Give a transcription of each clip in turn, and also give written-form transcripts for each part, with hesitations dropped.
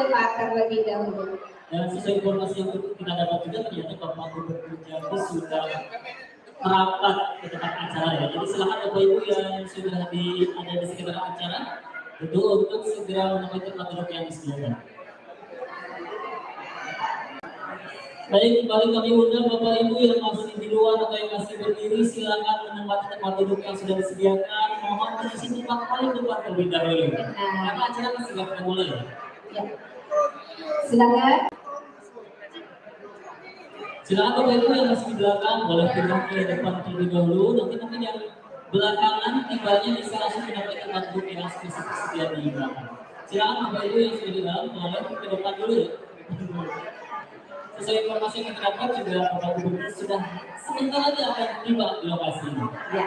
Pak terlebih dahulu. Dan sesuai informasi yang kita dapat juga ternyata Bapak Gubernur Jambi sudah merapat ke tempat acara ya. Jadi silakan Bapak Ibu yang sudah ada di sekitar acara itu untuk segera menemui tempat duduk yang disediakan. Baik, kembali kami undang Bapak Ibu yang masih di luar atau yang masih berdiri, silakan menempati tempat duduk yang sudah disediakan. Mohon berisi tempat paling depan terlebih dahulu. Karena acara masih akan mulai. Ya. Silakan. Silakan Bapak Ibu yang masih di belakang boleh pindah ke depan terlebih dahulu. Nanti mungkin yang belakangan tibanya bisa langsung mendapat tempat duduk yang spesifik sedia di belakang. Silakan Bapak Ibu yang sudah di dalam boleh ke depan dulu ya. Sesuai informasi yang kita dapat juga Bapak Gubernur sudah sebentar lagi akan tiba di lokasi ini. Ya.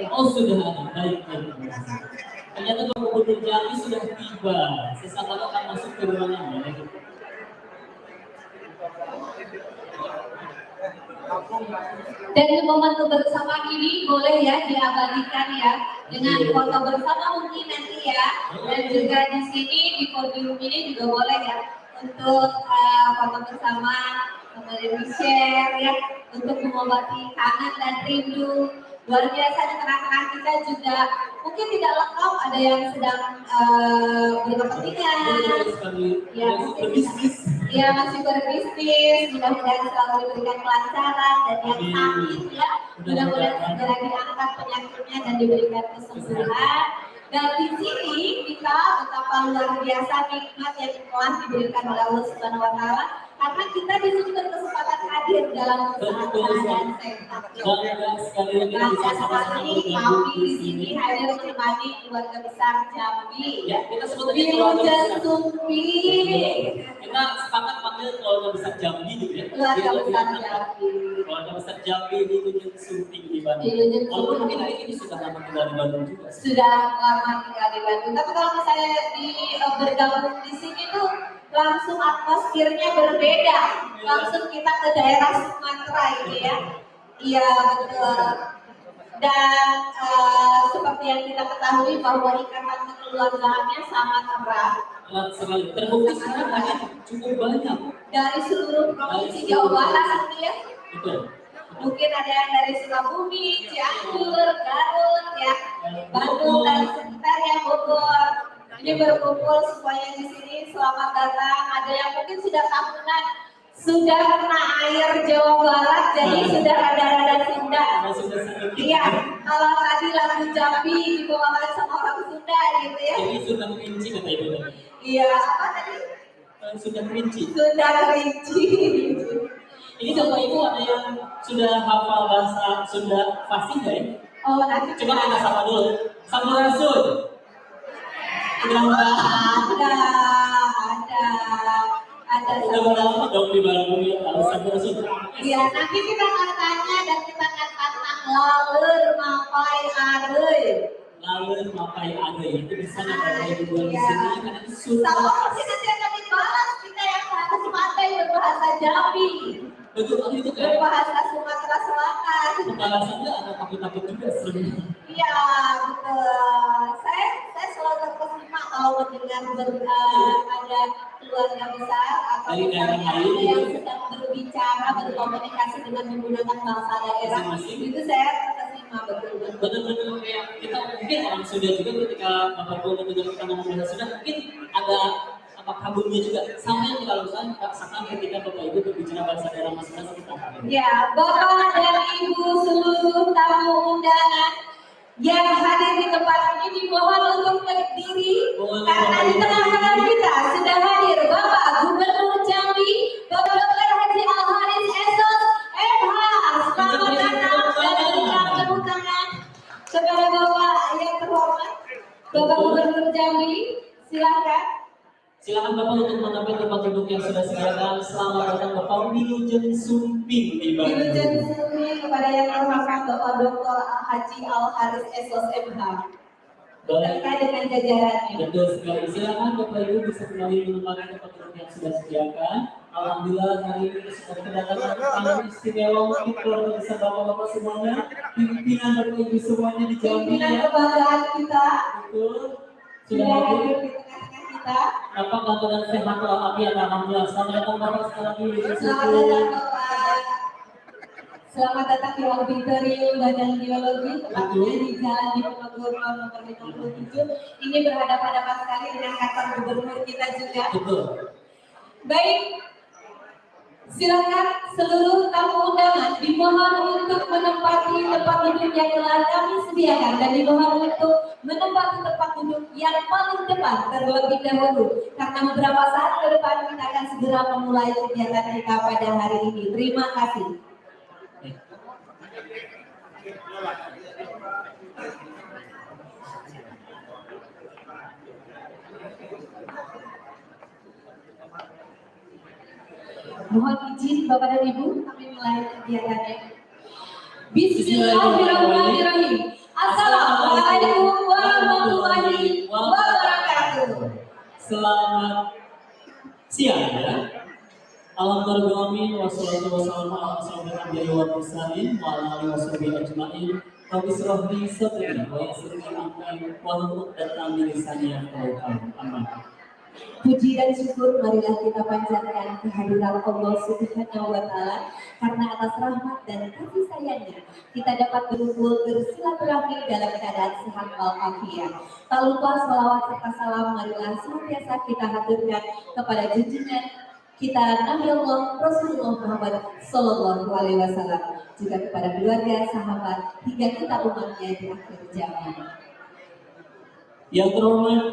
Oh sudah ada, baik. Ternyata Bapak Gubernur Jambi sudah tiba. Sesaat lagi akan masuk ke ruangan ya. Dan momen bersama ini boleh ya diabadikan ya dengan foto bersama mungkin nanti ya. Dan juga di sini di podium ini juga boleh ya untuk foto bersama, kemudian di-share ya untuk mengobati kangen dan rindu. Luar biasa di tengah-tengah kita juga mungkin tidak lengkap, ada yang sedang berkepentingan, ya mungkin ya masih berbisnis, mudah-mudahan selalu diberikan kelancaran, dan yang sakit ya mudah-mudahan segera diangkat penyakitnya dan diberikan kesembuhan. Dan di sini kita betapa luar biasa nikmat yang telah diberikan oleh Allah Subhanahu Wa Taala, karena kita di sini berkesempatan hadir dalam keadaan sehat. Bangga sekali kami di sini hadir menemani keluarga besar Jambi. Ya, kita sebut aja keluarga Sumpi. Kita sepakat panggil keluarga besar Jambi gitu ya. Keluarga besar Jambi. Keluarga besar Jambi di Lujeng Sumping di Bandung. Walaupun mungkin ini sudah lama tinggal di Bandung juga. Sudah lama tinggal di Bandung. Tapi kalau misalnya bergabung di sini tuh langsung atmosfernya berbeda. Langsung kita ke daerah Sumatera ini ya. Iya betul. Dan seperti yang kita ketahui bahwa ikatan kekeluargaannya sangat erat. Sekali. Terbukti sekarang hanya cukup banyak. Dari seluruh provinsi Jawa Barat ya. Betul. Mungkin ada yang dari Sukabumi, Cianjur, Garut ya, Bandung dan sekitarnya, Bogor. Ini berkumpul semuanya di sini. Selamat datang. Ada yang mungkin sudah tahunan, sudah kena air Jawa Barat, jadi sudah rada-rada Sunda. Iya, kalau tadi lagu Jambi dibawakan sama orang Sunda gitu ya. Jadi sudah kerinci kata ibu. Iya, apa tadi? Sudah kerinci. Sudah kerinci. Ini Bapak Ibu ada yang sudah hafal bahasa Sunda fasih nggak ya? Oh, nanti coba kita sapa dulu. Sampurasun. Ada berapa dong di Bandung ya? Harus Sampurasun. Iya, nanti kita akan tanya dan kita akan tantang laleur mapai areuy. Laleur mapai areuy itu bisa Bapak Ibu buat di sini karena itu sudah. Sama mungkin nanti akan dibalas kita yang harus pandai berbahasa Jambi. Betul itu kan? Berbahasa Sumatera Selatan. Pembahasannya ada takut-takut juga sebenarnya. Iya betul. Saya selalu terkesima kalau mendengar ada keluarga besar atau misalnya ada yang sedang berbicara berkomunikasi dengan menggunakan bahasa daerah. Itu saya terkesima betul-betul. Betul-betul kayak kita mungkin orang Sunda juga ketika Bapak Ibu mendengar kita ngomong bahasa Sunda mungkin ada apa kaburnya juga sama yang kita lakukan rasakan ketika Bapak Ibu berbicara bahasa daerah masing-masing kita. Ya, Bapak dan Ibu seluruh tamu undangan yang hadir di tempat ini dimohon untuk berdiri karena di tengah-tengah kita sudah hadir Bapak Gubernur Jambi, Bapak Dr. Haji Al-Haris Esos, MH. Selamat datang dan berikan tepuk tangan kepada Bapak yang terhormat, Bapak Gubernur Jambi. Silakan. Silakan Bapak untuk mengambil tempat duduk yang sudah disediakan. Selamat datang Bapak Wilujeng Sumping di Bandung. Wilujeng Sumping kepada yang terhormat Bapak Dr. Haji Al-Haris Esos MH. Terkait dengan jajarannya. Betul sekali. Silakan Bapak Ibu bisa kembali menempatkan tempat duduk yang sudah disediakan. Alhamdulillah hari ini sudah kedatangan tamu istimewa untuk keluarga besar Bapak-bapak semuanya, pimpinan Bapak Ibu semuanya di Jambi. Pimpinan kebanggaan kita. Betul. Sudah hadir di tengah-tengah kita. kita. Apakah keadaan sehat walafiat? Alhamdulillah. Selamat datang Bapak sekali lagi. Selamat datang Bapak. Selamat datang di Auditorium Badan Geologi, tepatnya di Jalan Diponegoro nomor 57. Ini berhadapan-hadapan sekali dengan kantor gubernur kita juga. Betul. Baik, silakan seluruh tamu undangan dimohon untuk menempati tempat duduk yang telah kami sediakan dan dimohon untuk menempati tempat duduk yang paling depan terlebih dahulu karena beberapa saat ke depan kita akan segera memulai kegiatan kita pada hari ini. Terima kasih. Mohon izin Bapak dan Ibu, kami mulai kegiatannya. Bismillahirrahmanirrahim. Assalamualaikum warahmatullahi wabarakatuh. Selamat siang ya. Alhamdulillah wassalatu wassalamu ala asyrofil anbiya'i wal mursalin wa ala alihi washabihi ajmain. Rabbi shrah li sadri wa yassir li amri wahlul 'uqdatam min lisani yafqahu qawli. Amin. Puji dan syukur marilah kita panjatkan kehadiran Allah Subhanahu wa Ta'ala karena atas rahmat dan kasih sayangnya kita dapat berkumpul bersilaturahmi dalam keadaan sehat walafiat. Tak lupa salawat serta salam marilah senantiasa kita haturkan kepada junjungan kita Nabi Allah Rasulullah Muhammad Sallallahu Alaihi Wasallam, juga kepada keluarga, sahabat, hingga kita umatnya di akhir zaman. Yang terhormat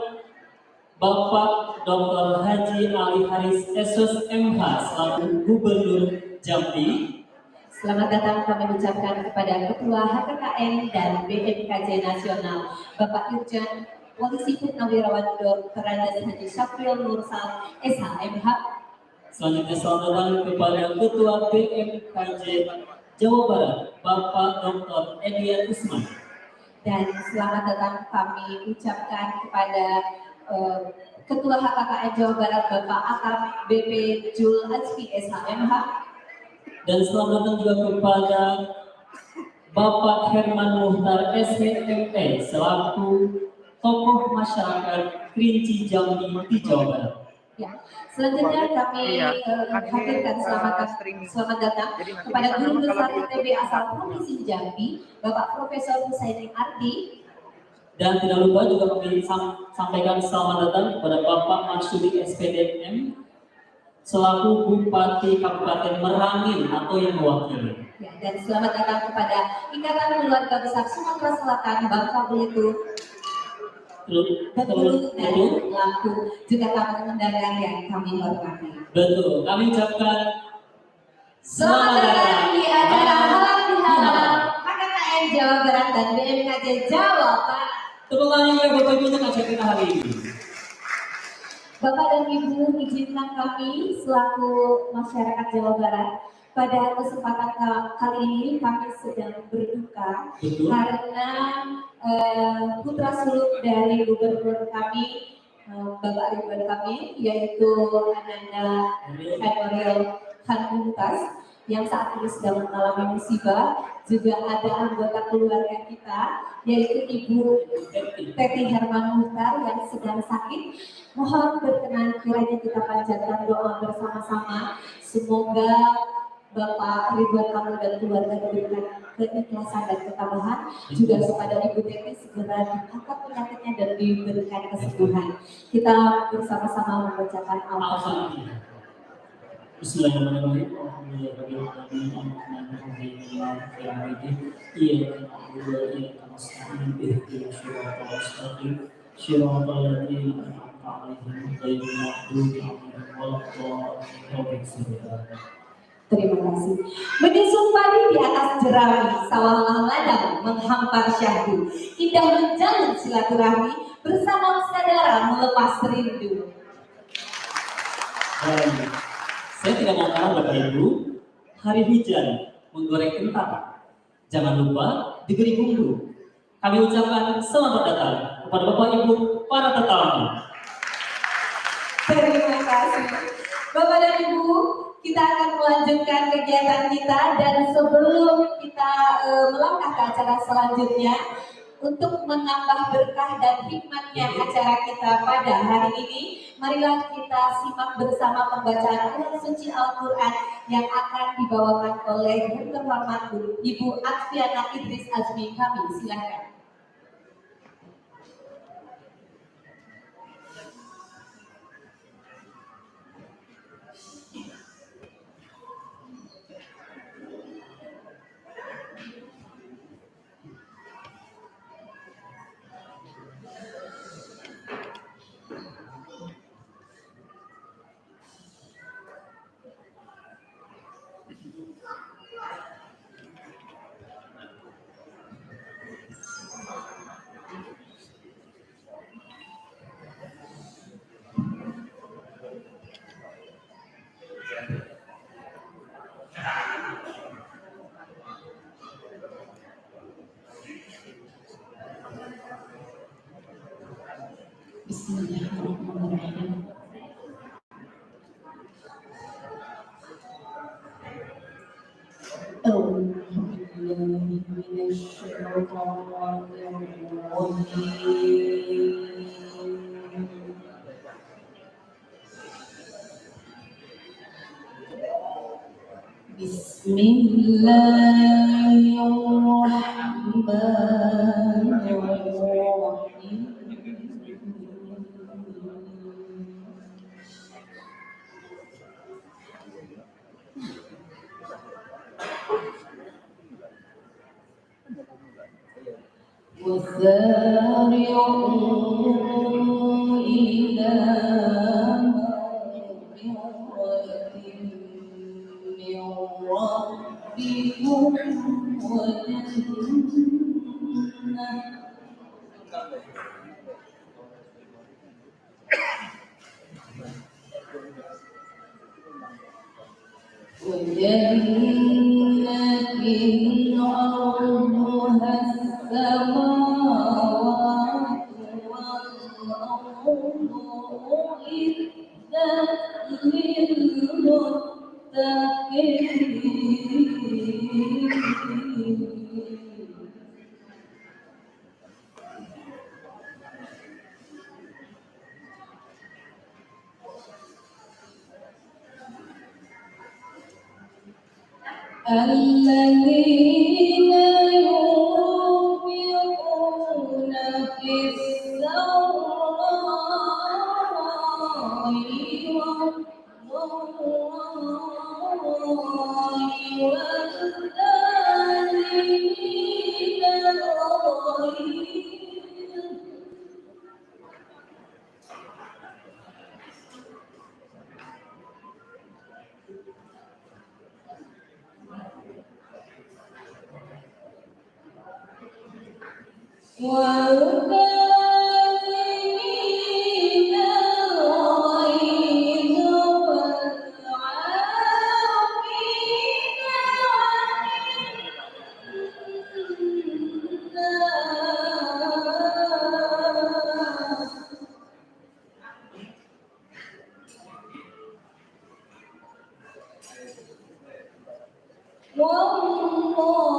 Bapak Dr. Haji Ali Haris SOS MH selaku Gubernur Jambi. Selamat datang kami ucapkan kepada Ketua HKKN dan BMKJ Nasional Bapak Irjen Polisi Purnawirawan Dr. Andes Haji Syafriul Nursal SHMH. Selanjutnya selamat datang kepada Ketua BMKJ Jawa Barat Bapak Dr. Edian Usman. Dan selamat datang kami ucapkan kepada Ketua HKKN Jawa Barat Bapak Akap BP Jul Azfi SHMH. Dan selamat datang juga kepada Bapak Herman Muhtar SHME selaku tokoh masyarakat Kerinci Jambi di Jawa Barat. Ya, selanjutnya kami hadirkan selamat datang kepada Guru Besar ITB asal Provinsi Jambi Bapak Profesor Husaini Ardi. Dan tidak lupa juga kami sampaikan selamat datang kepada Bapak Marsudi SPDM selaku Bupati Kabupaten Merangin atau yang mewakili. Ya, dan selamat datang kepada Ikatan Keluarga Besar Sumatera Selatan Bangka Belitung, Bengkulu dan Lampung, juga tamu undangan yang kami hormati. Betul, kami ucapkan selamat datang di acara halal bihalal HKKN Jawa Barat dan BMKJ Jawa Barat. Tepuk tangan ya Bapak Ibu untuk acara kita hari ini. Bapak dan Ibu, izinkan kami selaku masyarakat Jawa Barat pada kesempatan kali ini kami sedang berduka. Betul. Karena putra sulung dari gubernur kami Bapak Ridwan Kamil, yaitu Ananda Emmanuel Khan Mumtaz, yang saat ini sedang mengalami musibah. Juga ada anggota keluarga kita, yaitu Ibu Teti Herman Muhtar yang sedang sakit. Mohon berkenan kiranya kita panjatkan doa bersama-sama. Semoga Bapak Ridwan Kamil dan keluarga diberikan keikhlasan dan ketabahan. Juga kepada Ibu Teti segera diangkat penyakitnya dan diberikan kesembuhan. Kita bersama-sama membacakan Al-Fatihah. Bismillahirrahmanirrahim. Terima kasih. Menyusun padi di atas jerami, sawah ladang menghampar syahdu. Indah menjalin silaturahmi, bersama saudara melepas rindu. Saya tidak mau kalah Bapak Ibu, hari hujan menggoreng kentang. Jangan lupa diberi bumbu. Kami ucapkan selamat datang kepada Bapak Ibu para tetamu. Terima kasih. Bapak dan Ibu, kita akan melanjutkan kegiatan kita dan sebelum kita melangkah ke acara selanjutnya, untuk menambah berkah dan hikmatnya acara kita pada hari ini, marilah kita simak bersama pembacaan ayat suci Al-Quran yang akan dibawakan oleh yang terhormat Ibu Atfiana Idris Azmi kami. Silakan. Bismillahirrahmanirrahim. Bismillahirrahmanirrahim. وسارعوا إلى مغفرة من ربكم وجنة عرضها السماوات والأرض أعدت للمتقين. الذين ينفقون في السراء والضراء والكاظمين الغيظ والكاظمين الغيظ والعافين عن الناس والله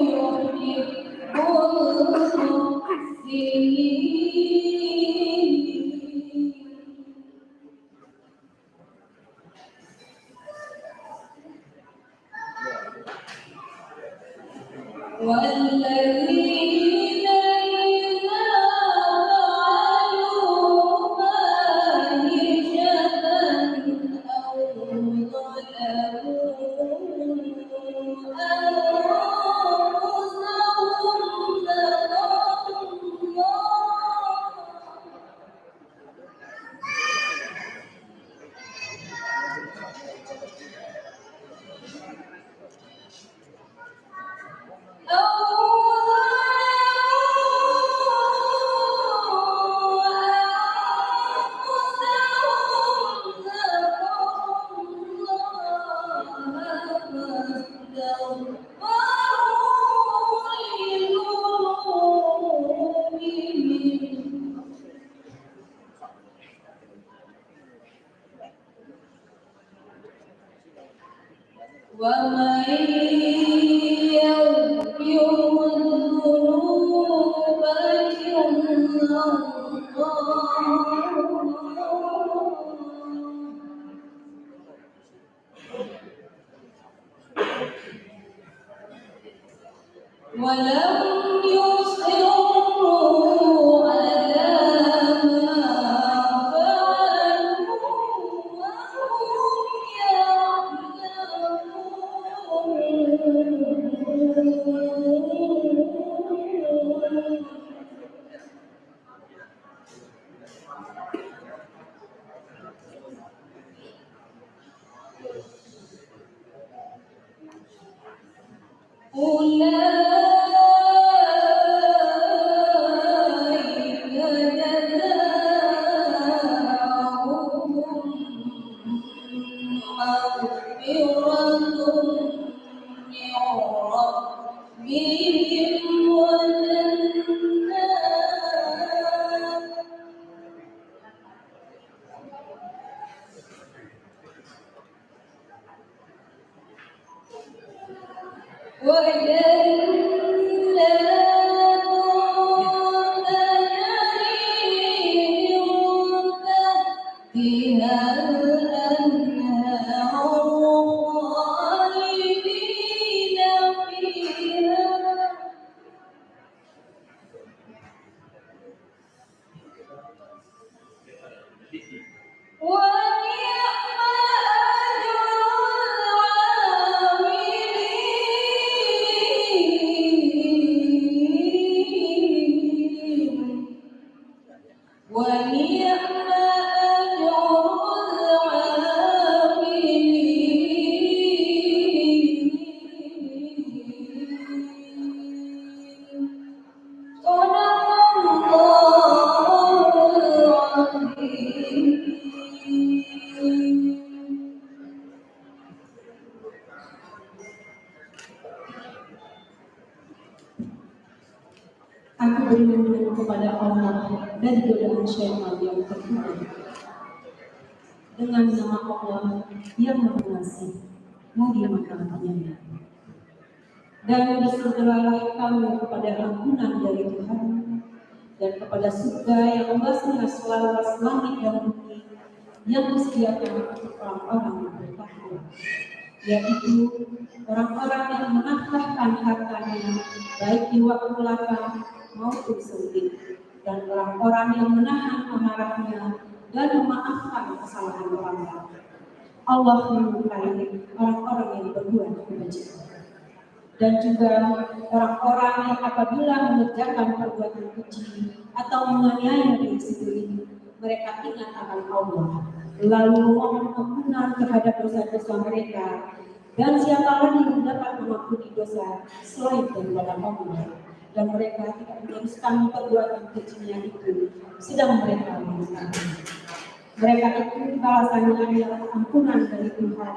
يحب المحسنين. والذين إذا فعلوا فاحشة أو ظلموا أنفسهم ذكروا ومن يغفر الذنوب ولم يصروا على ما فعلوا وهم يعلمون أولئك جزاؤهم مغفرة من ربهم وجنات تجري من تحتها الأنهار خالدين فيها ونعم أجر العاملين صدق الله العظيم. Aku berlindung kepada Allah dari godaan syaitan yang terkutuk. Dengan nama Allah yang Maha Pengasih, Mulia Maha Penyayang. Dan bersegeralah kamu kepada ampunan dari Tuhan dan kepada surga yang luasnya seluas langit dan bumi yang disediakan untuk orang-orang yang bertakwa, yaitu orang-orang yang menafkahkan hartanya baik di waktu lapang maupun sempit, dan orang-orang yang menahan amarahnya dan memaafkan kesalahan orang lain. Allah menyukai orang-orang yang berbuat kebajikan. Dan juga orang-orang yang apabila mengerjakan perbuatan keji atau menganiaya diri sendiri, mereka ingat akan Allah, lalu memohon ampunan terhadap dosa-dosa mereka. Dan siapa lagi yang dapat mengampuni dosa selain daripada Allah? Dan mereka tidak meneruskan perbuatan kejinya itu, sedang mereka menyesali. Mereka itu balasannya adalah ampunan dari Tuhan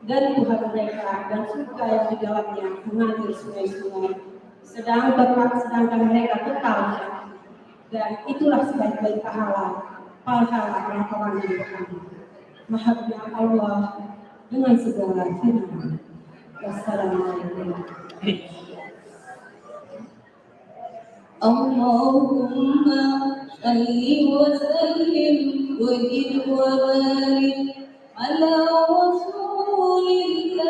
mereka, dan surga yang di dalamnya mengalir sungai-sungai, sedangkan mereka kekal. Dan itulah sebaik-baik pahala orang-orang yang beramal. Maha Allah dengan segala firman. Wassalamualaikum. Allahumma salli wa sallim wa zid wa barik ala Rasulillah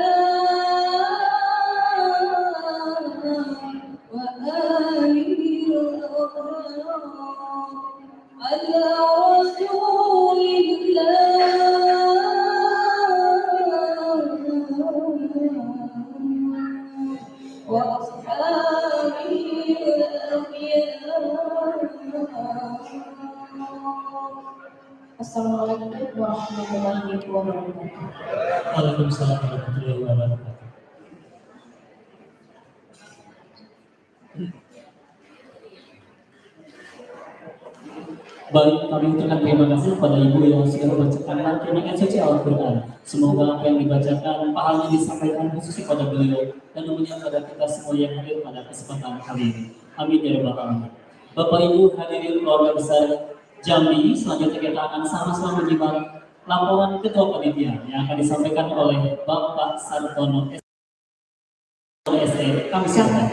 wa alihi ala Rasulillah wa ashabihi Assalamualaikum warahmatullahi wabarakatuh. Waalaikumsalam warahmatullahi wabarakatuh. Baik, kami ucapkan terima kasih kepada Ibu yang sudah membacakan lantunan suci Al-Quran. Semoga apa yang dibacakan pahalanya disampaikan khusus kepada beliau dan umumnya kepada kita semua yang hadir pada kesempatan kali ini. Amin ya rabbal alamin. Bapak Ibu hadirin keluarga besar Jambi, selanjutnya kita akan sama-sama menyimak laporan ketua panitia yang akan disampaikan oleh Bapak Sartono SE. Kami silakan.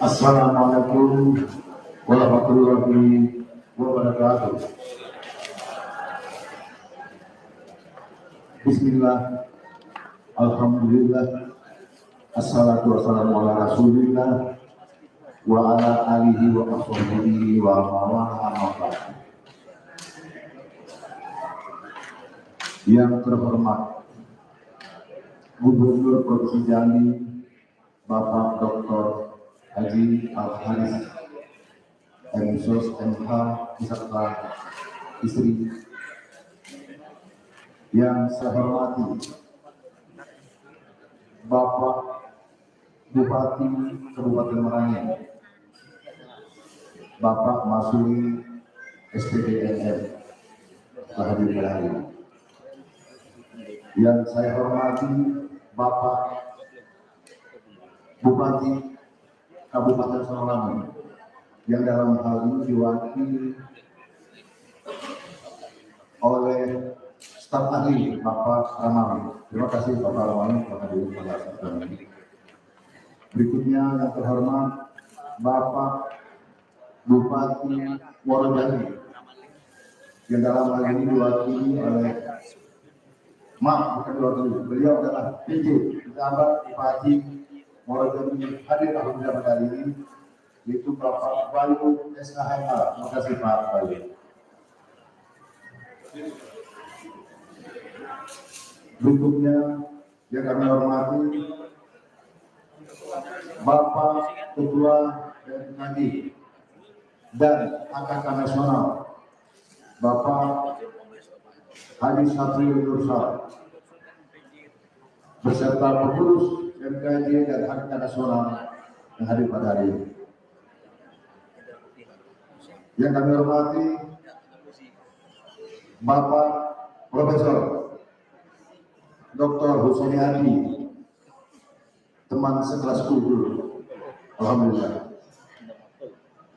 Assalamualaikum warahmatullahi wabarakatuh. Bismillah, alhamdulillah, assalatu wassalamu ala rasulillah wa ala alihi wa ashabihi wa mawala. Yang terhormat Gubernur Provinsi Jambi Bapak Dr. Haji Al-Haris MSos MH beserta istri, yang saya hormati Bapak Bupati Kabupaten Merangin, Bapak Masuri SPDMM telah hadir hari ini. Yang saya hormati Bapak Bupati Kabupaten Sarawak yang dalam hal ini diwakili oleh staf ahli Bapak Ramawi. Terima kasih Bapak Ramawi telah hadir pada saat ini. Berikutnya yang terhormat Bapak Bupati Worodjambi yang dalam hal ini diwakili oleh beliau adalah PJ Jabat Bupati Worodjambi hadir alhamdulillah pada hari ini, yaitu Bapak Bayu SKHMH. Terima kasih Pak Bayu. Berikutnya yang kami hormati Bapak Ketua BMKG dan Angkatan Nasional Bapak Haji Sapriyul Nursal beserta pengurus BMKG dan Angkatan Nasional yang hadir pada hari ini. Yang kami hormati Bapak Profesor Dr. Hussein Hadi, teman sekelasku dulu, alhamdulillah.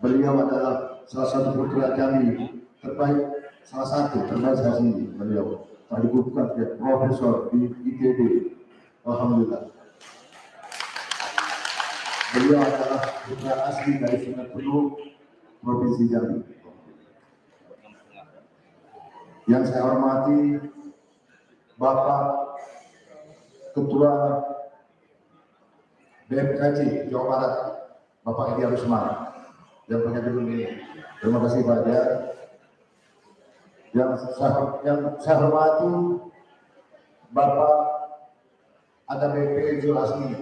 Beliau adalah salah satu putra kami terbaik, salah satu terbaik saya sini. Beliau telah dikukuhkan sebagai profesor di ITB, alhamdulillah. Beliau adalah putra asli dari Sungai Penuh, Provinsi Jambi. Yang saya hormati Bapak Ketua BMKG Jawa Barat, Bapak Edi Rusman, yang punya gedung ini. Terima kasih Pak Edi. Yang saya hormati Bapak AKBP Zul Asmi,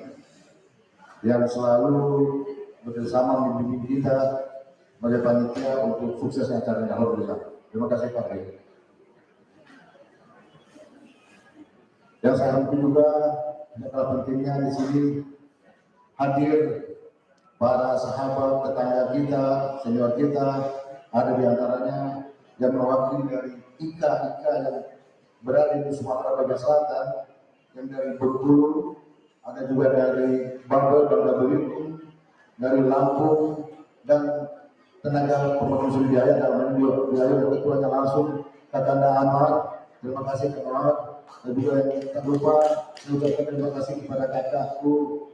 yang selalu bersama membimbing kita sebagai panitia untuk suksesnya acara ini. Alhamdulillah. Terima kasih Pak Edi. Yang saya hormati juga yang kalah pentingnya di sini hadir para sahabat, tetangga kita, senior kita, ada di antaranya yang mewakili dari IKA yang berada di Sumatera bagian selatan, yang dari Bengkulu, ada juga dari Bangka dan Belitung, dari Lampung, dan tenaga pembangunan Sriwijaya dalam wilayah dan ketuanya langsung Kakanda Anwar. Terima kasih Kakanda Anwar. Dan juga yang tak lupa saya ucapkan terima kasih kepada kakakku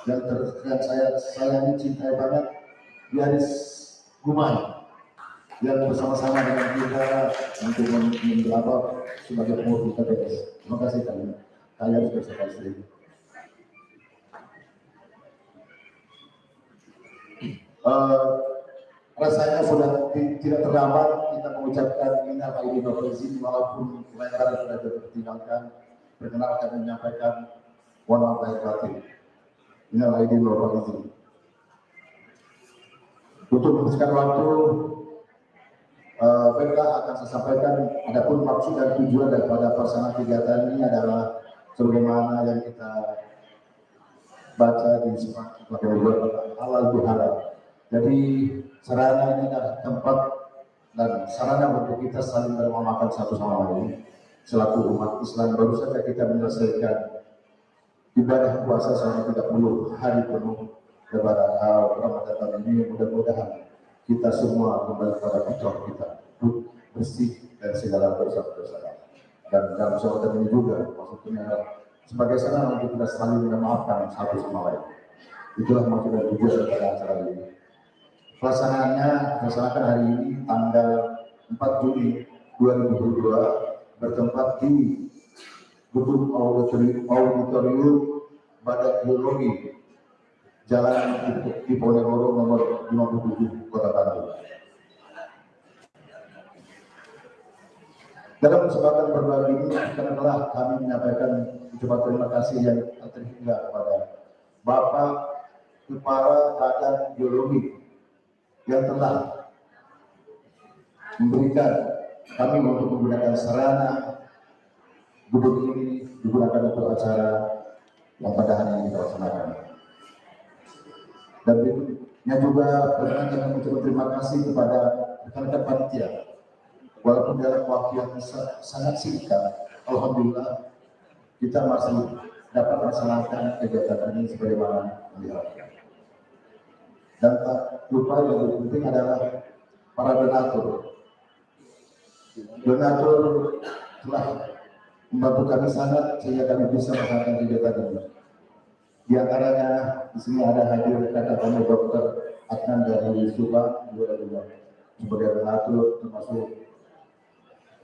yang saya sayangi, cintai banget, Yaris Gumai, yang bersama-sama dengan kita untuk menjawab sebagai pengurus KPS. Terima kasih kalian beserta istri. Rasanya sudah tidak terlambat kita mengucapkan minal aidin wal faizin, walaupun lebaran sudah dipertinggalkan. Perkenalkan dan menyampaikan mohon maaf lahir batin. Minal aidin wal faizin. Untuk menghabiskan waktu, baiklah akan saya sampaikan. Adapun maksud dan tujuan daripada pelaksanaan kegiatan ini adalah sebagaimana yang kita baca di surat halal bihalal. Jadi sarana ini adalah tempat dan sarana untuk kita saling bermaafkan satu sama lain selaku umat Islam. Baru saja kita menyelesaikan ibadah puasa selama 30 hari penuh lebaran Ramadan tahun ini, mudah-mudahan kita semua kembali pada fitrah kita, bersih dari segala dosa-dosa. Dan dalam kesempatan ini juga maksudnya sebagai sarana untuk kita saling memaafkan satu sama lain. Itulah maksud dan tujuan dari acara ini. Dilaksanakan hari ini tanggal 4 Juni 2022 bertempat di gedung auditorium Badan Geologi Jalan Diponegoro nomor 57 Kota Bandung. Dalam kesempatan berbagi ini, karena kami menyampaikan ucapan terima kasih yang terhingga kepada Bapak Kepala Badan Geologi yang telah memberikan kami untuk menggunakan sarana gedung ini digunakan untuk acara yang pada hari ini kita laksanakan. Dan berikutnya juga berkenan mengucapkan terima kasih kepada rekan-rekan panitia. Walaupun dalam waktu yang sangat singkat, alhamdulillah kita masih dapat melaksanakan kegiatan ini sebagaimana diharapkan. Dan tak lupa yang lebih penting adalah para donatur. Donatur telah membantu kami sangat sehingga kami bisa melaksanakan kegiatan ini. Di antaranya di sini ada hadir kakak kami Dr. Adnan dari Subang, sebagai donatur, termasuk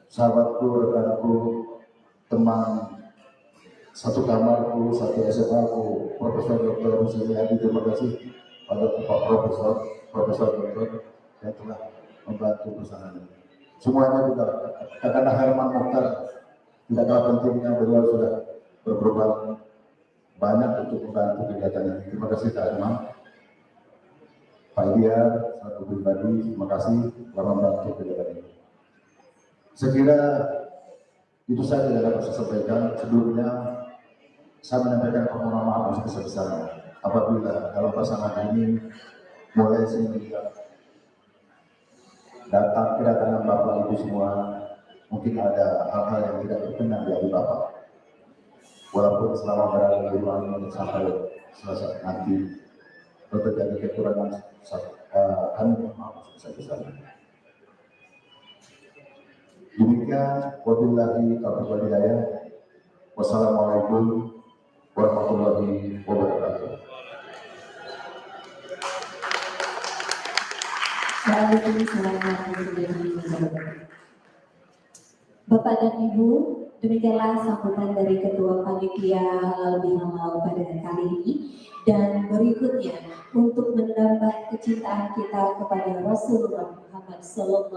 sahabatku, rekanku, teman satu kamarku, satu SMA-ku, Profesor Dr. Hussein Hadi. Terima kasih pada Pak Profesor Dr. yang telah membantu bersama ini. Semuanya juga karena Herman Mokhtar tidak kalah pentingnya, beliau sudah berkorban banyak untuk membantu kegiatan ini. Terima kasih Kak Herman. Pak Idia, satu pribadi, terima kasih telah membantu kegiatan ini. Saya kira itu saja yang dapat saya sampaikan. Sebelumnya saya menyampaikan permohonan maaf yang sebesar-besarnya apabila dalam pasangan ini mulai sehingga kedatangan Bapak Ibu semua mungkin ada hal-hal yang tidak berkenan di hati Bapak. Walaupun selama berada di ruang ini sampai selesai nanti terjadi kekurangan, kami maaf sebesar-besarnya. Demikian, wabillahi taufiq wal hidayah. Wassalamualaikum warahmatullahi wabarakatuh. Waalaikumsalam warahmatullahi wabarakatuh. Bapak dan Ibu, demikianlah sambutan dari Ketua Panitia Halal Bihalal pada kali ini. Dan berikutnya untuk menambah kecintaan kita kepada Rasulullah Muhammad SAW,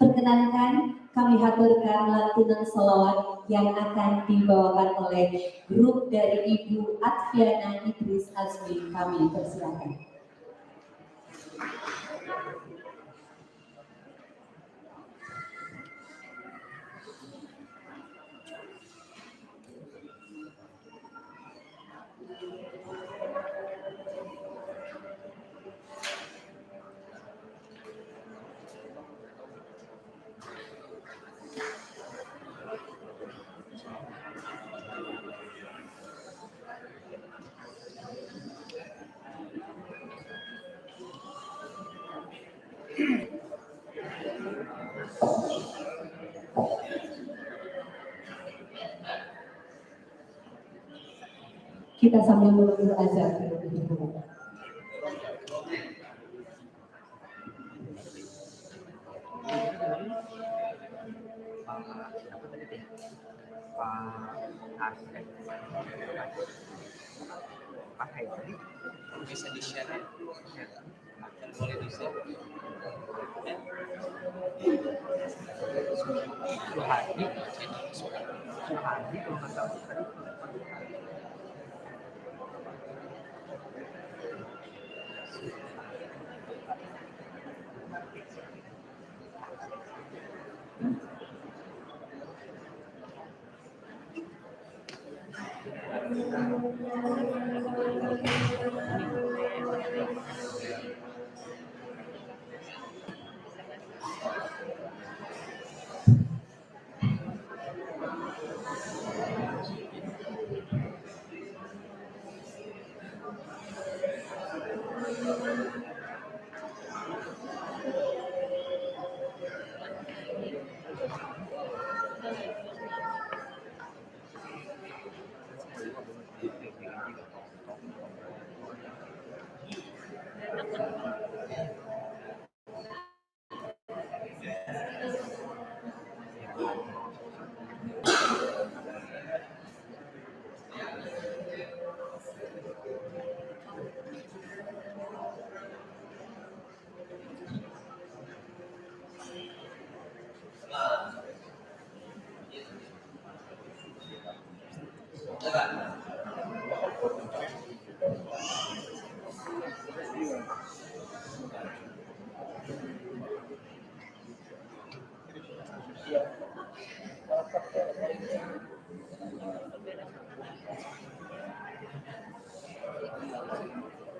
perkenankan kami haturkan lantunan selawat yang akan dibawakan oleh grup dari Ibu Atfiana Idris Azmi. Kami persilakan. Kita sambil menunggu azan terlebih dahulu. Pakai ini bisa di-share ya, boleh di-share ya. Suhadi kalau nggak salah tadi.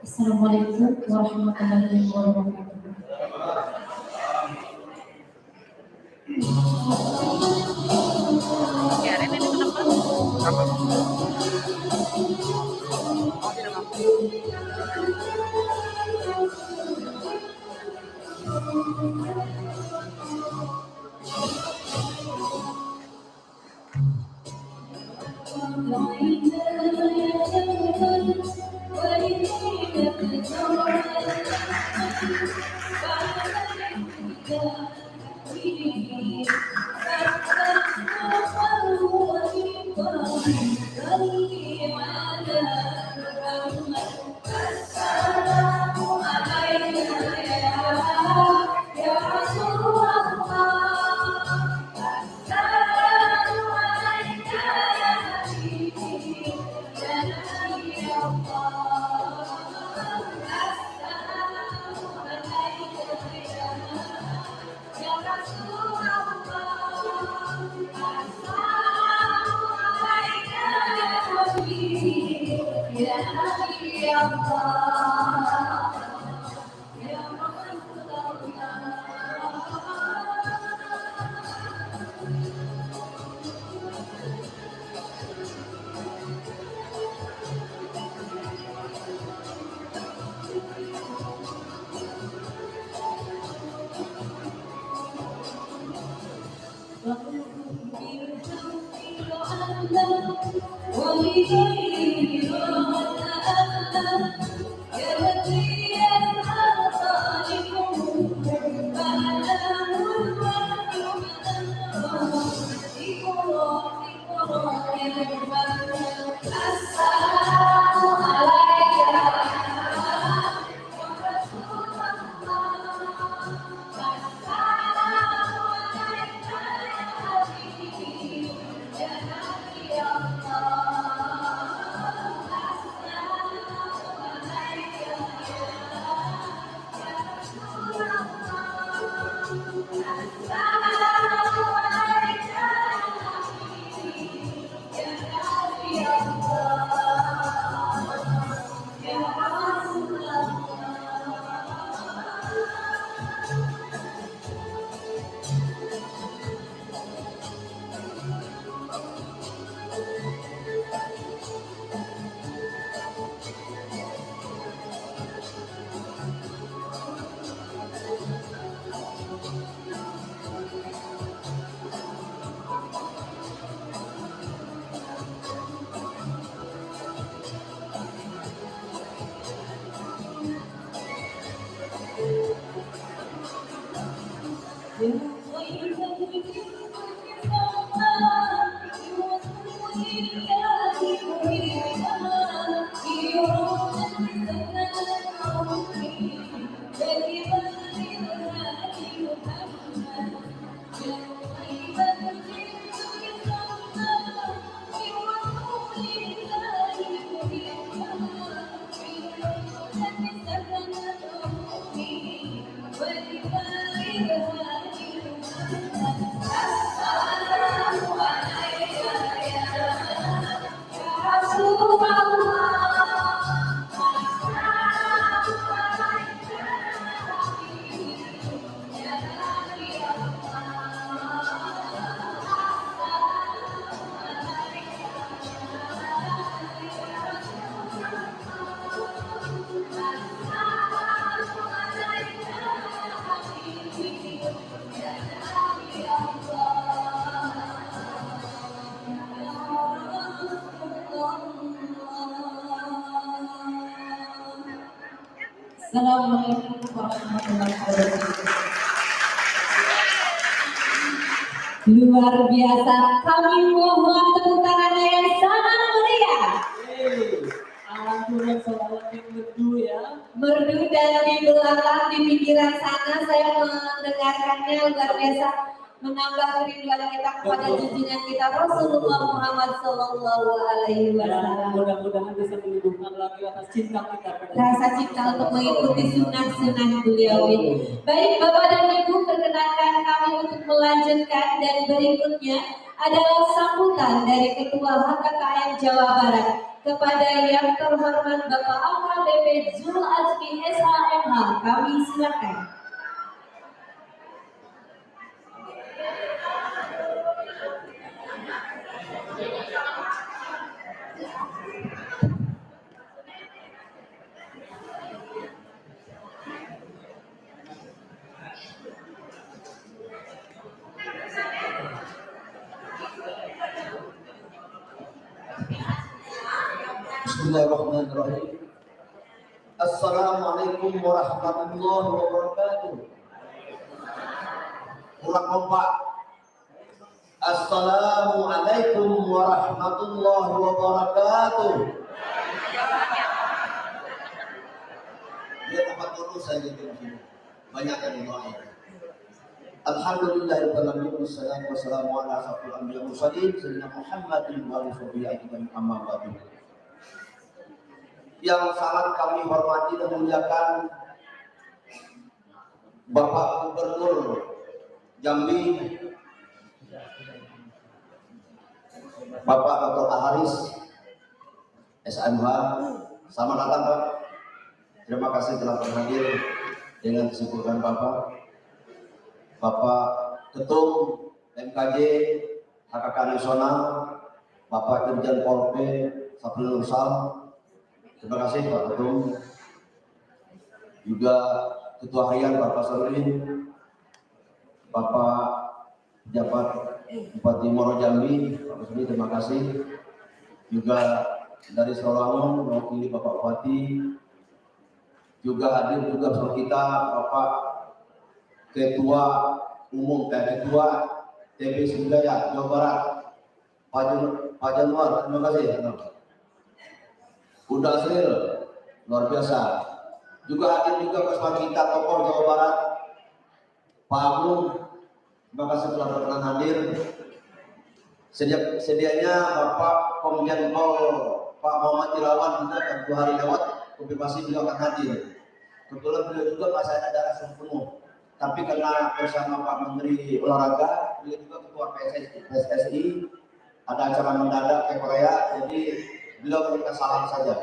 Assalamualaikum warahmatullahi wabarakatuh. Ya, Ren, ini kenapa? Apa? Oh, tidak mampu. Assalamualaikum warahmatullahi wabarakatuh. Luar biasa, kami mohon tepuk tangannya yang sangat meriah. Alhamdulillah sholat yang merdu ya. Merdu dan di belakang di pinggiran sana saya mendengarkannya luar biasa, menambah kerinduan kita kepada junjungan kita Rasulullah Muhammad Sallallahu Alaihi Dan Wasallam. mudah-mudahan bisa menumbuhkan lagi atas cinta kita pada Rasa cinta untuk mengikuti sunnah-sunnah beliau ini. Baik Bapak dan Ibu, perkenankan kami untuk melanjutkan dan berikutnya adalah sambutan dari Ketua HKKM Jawa Barat Kepada yang terhormat Bapak AKBP Zul Azmi SHMH, kami silakan. Bismillahirrahmanirrahim. Assalamualaikum warahmatullahi wabarakatuh. Ulang kompak. Assalamualaikum warahmatullahi wabarakatuh. Dia tempat dulu saya di sini. Banyak yang doain. Alhamdulillahirabbil alamin wassalatu wassalamu ala asyrofil anbiya'i wal mursalin sayyidina Muhammadin wa alihi wasallam amma ba'du. Yang sangat kami hormati dan muliakan Bapak Gubernur Jambi, Bapak Dr. Haris SMH, selamat datang Pak. Terima kasih telah berhadir dengan kesibukan Bapak. Bapak Ketum MKJ HKK Nasional, Bapak Dirjen Polpe Sabril Nursal. Terima kasih Pak Ketum. Juga Ketua Harian Bapak Sabril, Bapak Pejabat Bupati Muaro Jambi, Bapak Sabril, terima kasih. Juga dari Surawangun mewakili Bapak Bupati. Juga hadir juga bersama kita Bapak Ketua Umum Ketua TB Sindaya Jawa Barat, Pak Januar, terima kasih. Bunda Asril, luar biasa. Juga hadir juga bersama kita tokoh Jawa Barat, Pak Agung, terima kasih telah berkenan hadir. Sedianya Bapak Komjen Pol Pak Muhammad Irawan juga akan 2 hari lewat, konfirmasi beliau akan hadir. Kebetulan beliau juga masih ada darah penuh. Tapi karena bersama Pak Menteri Olahraga, beliau juga Ketua PSSI, ada acara mendadak ke Korea, jadi beliau memberikan salam saja.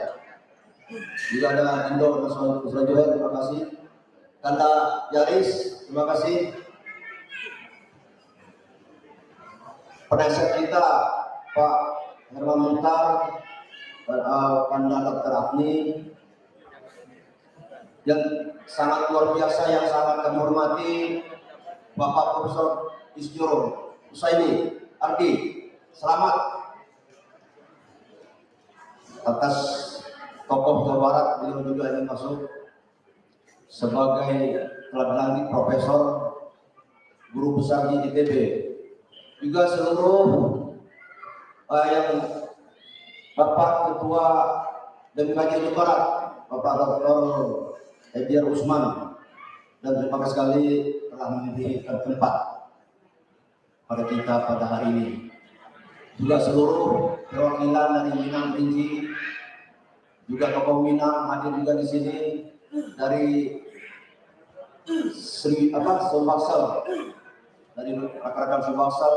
Juga ada Indo Nasional juga, terima kasih. Kanda Yaris, terima kasih. Penasihat kita Pak Herman Muntar, Kanda Dr. Afni, yang sangat luar biasa, yang sangat kami hormati Bapak Profesor Isjur Usaini Ardi, selamat atas tokoh Jawa Barat. Beliau juga ingin masuk sebagai telah dilantik profesor, guru besar di ITB. Juga seluruh yang Bapak Ketua BMKG Jawa Barat, Bapak Dr. Ediar Usman, dan terima kasih sekali telah memberikan tempat pada kita pada hari ini. Juga seluruh perwakilan dari Minang Rinci, juga tokoh Minang hadir juga di sini dari Sumbaksel, dari rekan-rekan Sumbaksel,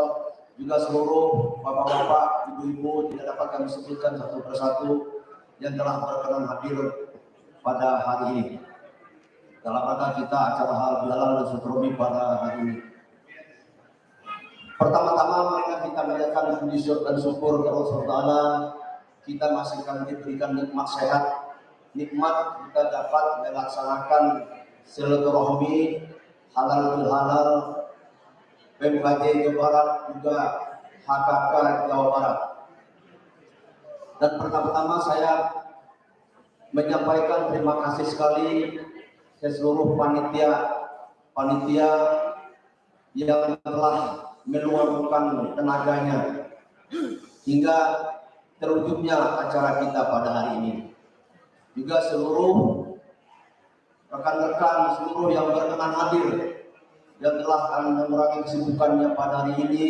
juga seluruh bapak-bapak, ibu-ibu tidak dapat kami sebutkan satu persatu yang telah berkenan hadir pada hari ini. Dalam rangka kita acara halal dan sutromi pada hari ini. Pertama-tama mereka kita menyampaikan puji dan syukur kepada Allah Taala. Kita masih akan diberikan nikmat sehat, nikmat kita dapat melaksanakan silaturahmi halal bil halal, BMKG Jawa Barat juga HKK Jawa Barat. Dan pertama-tama saya menyampaikan terima kasih sekali ke seluruh panitia yang telah meluangkan tenaganya hingga terwujudnya acara kita pada hari ini. Juga seluruh rekan-rekan seluruh yang berkenan hadir yang telah mengurangi kesibukannya pada hari ini,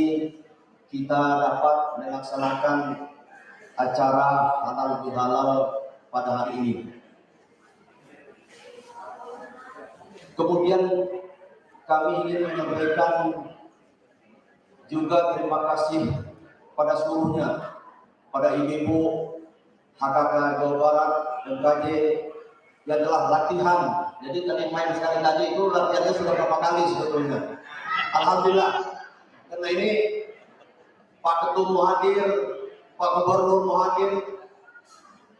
kita dapat melaksanakan acara halal bihalal pada hari ini. Kemudian kami ingin menyampaikan juga terima kasih pada seluruhnya, pada ibu-ibu HKK Jawa Barat, MKJ, yang adalah latihan. Jadi tadi main sekali tadi itu latihannya sudah berapa kali sebetulnya. Alhamdulillah, karena ini Pak Ketum mau hadir, Pak Gubernur mau hadir,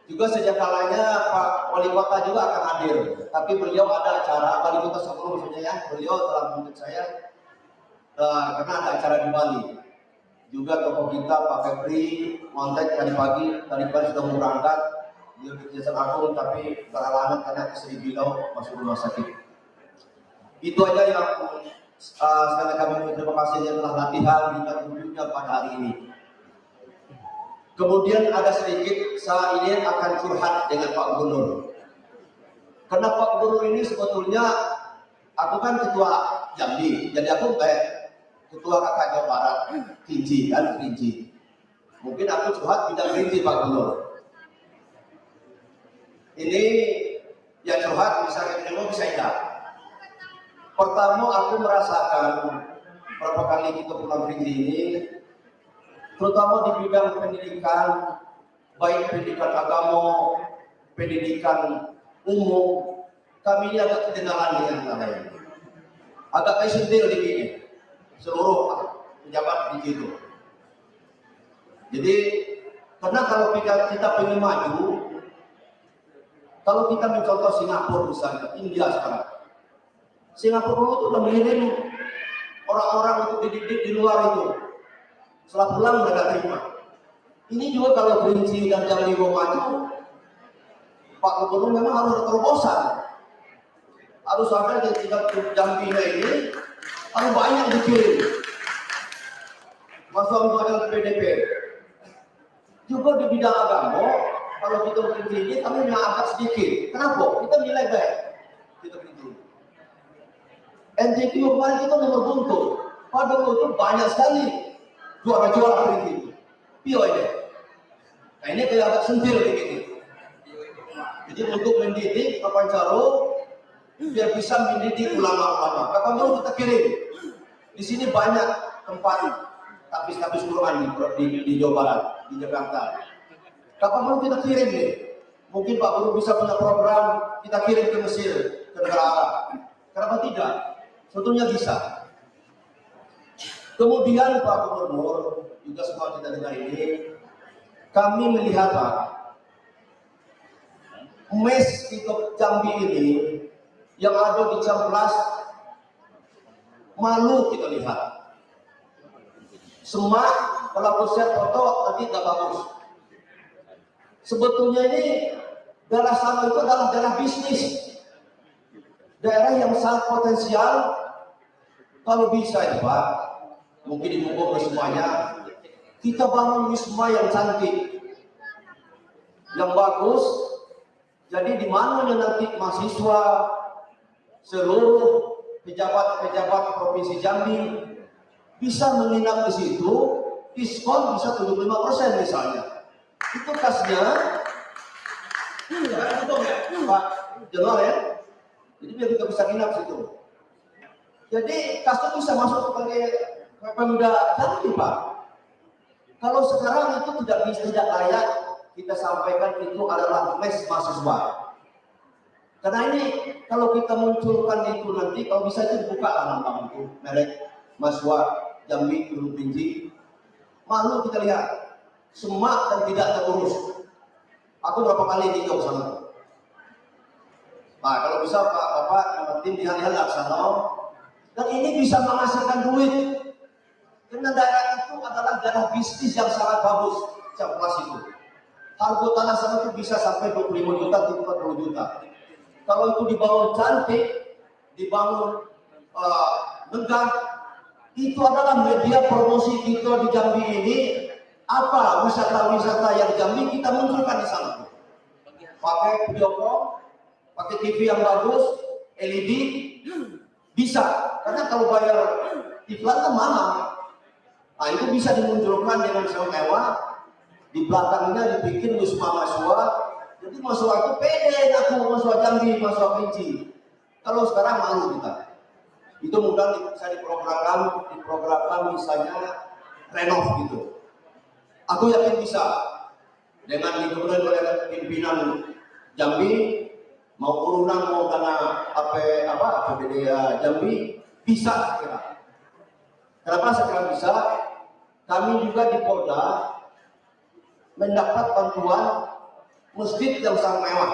juga sejak kalanya Pak Wali Kota juga akan hadir. Tapi beliau ada acara, Wali Kota sebelum maksudnya ya, beliau telah menunjuk saya karena ada acara di Bali. Juga tokoh kita Pak Febri kontak tadi pagi sudah mau berangkat. Beliau di Kejaksaan Agung tapi berhalangan karena istri beliau masuk rumah sakit. Itu aja yang sekali kami berterima kasih yang telah latihan hingga tunjuknya pada hari ini. Kemudian ada sedikit saya ini akan curhat dengan Pak Gubernur. Karena Pak Gubernur ini sebetulnya aku kan ketua Jambi, jadi aku ketua KK Jawa Barat, Kerinci kan Kerinci. Mungkin aku curhat tidak Kerinci Pak Gubernur. Ini yang curhat bisa ketemu bisa tidak. Pertama aku merasakan berapa kali kita pulang Kerinci ini, terutama di bidang pendidikan, baik pendidikan agama, pendidikan umum, kami ini agak ketinggalan dengan yang lain. Agak kesentil di sini, seluruh pejabat di situ. Jadi, karena kalau kita pengen maju, kalau kita mencontoh Singapura misalnya, India sekarang, Singapura itu sudah mengirim orang-orang untuk dididik di luar itu. Setelah pulang mereka terima. Ini juga kalau Kerinci dan Jambi mau maju, Pak Gubernur memang harus ada terobosan. Harus ada di tingkat Jambi ini harus banyak dikirim. Masuk ke PDP. Juga di bidang agama, kalau kita Kerinci ini kami yang agak sedikit. Kenapa? Kita nilai baik. Kita Kerinci. NTQ kemarin kita nomor buntut. Padahal itu banyak sekali juara-juara Kerinci. Pio ini. Nah ini kayak agak sentil begini. Jadi untuk mendidik Kapancaro biar bisa mendidik ulama-ulama. Kapancaro kita kirim. Di sini banyak tempat tapis-tapis Quran di Jawa Barat, di Jakarta. Kapancaro kita kirim nih. Mungkin Pak Guru bisa punya program kita kirim ke Mesir, ke negara Arab. Kenapa tidak? Sebetulnya bisa. Kemudian Pak Gubernur juga semua kita dengar ini, kami melihat Pak, mes untuk Jambi ini yang ada di Ciamplas malu kita lihat. Semak kalau aku share foto nanti nggak bagus. Sebetulnya ini daerah sana itu adalah daerah bisnis, daerah yang sangat potensial. Kalau bisa ya Pak, mungkin didukung oleh semuanya, kita bangun wisma yang cantik, yang bagus. Jadi di mana nanti mahasiswa, seluruh pejabat-pejabat provinsi Jambi bisa menginap di situ, diskon bisa 75% misalnya. Itu kasnya, Pak Jenderal ya. Jadi biar kita bisa nginap situ. Jadi kasnya bisa masuk sebagai Pemda Jambi Pak. Kalau sekarang itu tidak layak kita sampaikan itu adalah mes mahasiswa. Karena ini kalau kita munculkan itu nanti kalau bisa itu dibuka lah nama itu merek mahasiswa Jambi Provinsi. Malu kita lihat semak dan tidak terurus. Aku berapa kali di Jogja sana. Nah kalau bisa Pak Bapak tim lihat-lihat laksana. Dan ini bisa menghasilkan duit. Karena daerah itu adalah daerah bisnis yang sangat bagus, Ciamplas itu. Harga tanah sana itu bisa sampai 25 juta, 40 juta. Kalau itu dibangun cantik, dibangun megah, itu adalah media promosi kita di Jambi ini. Apa wisata-wisata yang Jambi kita munculkan di sana. Pakai video call, pakai TV yang bagus, LED, bisa. Karena kalau bayar iklan kan mahal. Nah itu bisa dimunculkan dengan sewa-sewa. Di belakangnya dibikin wisma mahasiswa. Jadi mahasiswa itu pede, aku mahasiswa Jambi, mahasiswa Kerinci. Kalau sekarang malu kita. Itu mudah bisa diprogramkan misalnya renov gitu. Aku yakin bisa. dengan dikemudian oleh pimpinan Jambi, mau urunan mau karena APBD Jambi bisa kira. Kenapa sekarang bisa? Kami juga di Polda mendapat bantuan masjid yang sangat mewah.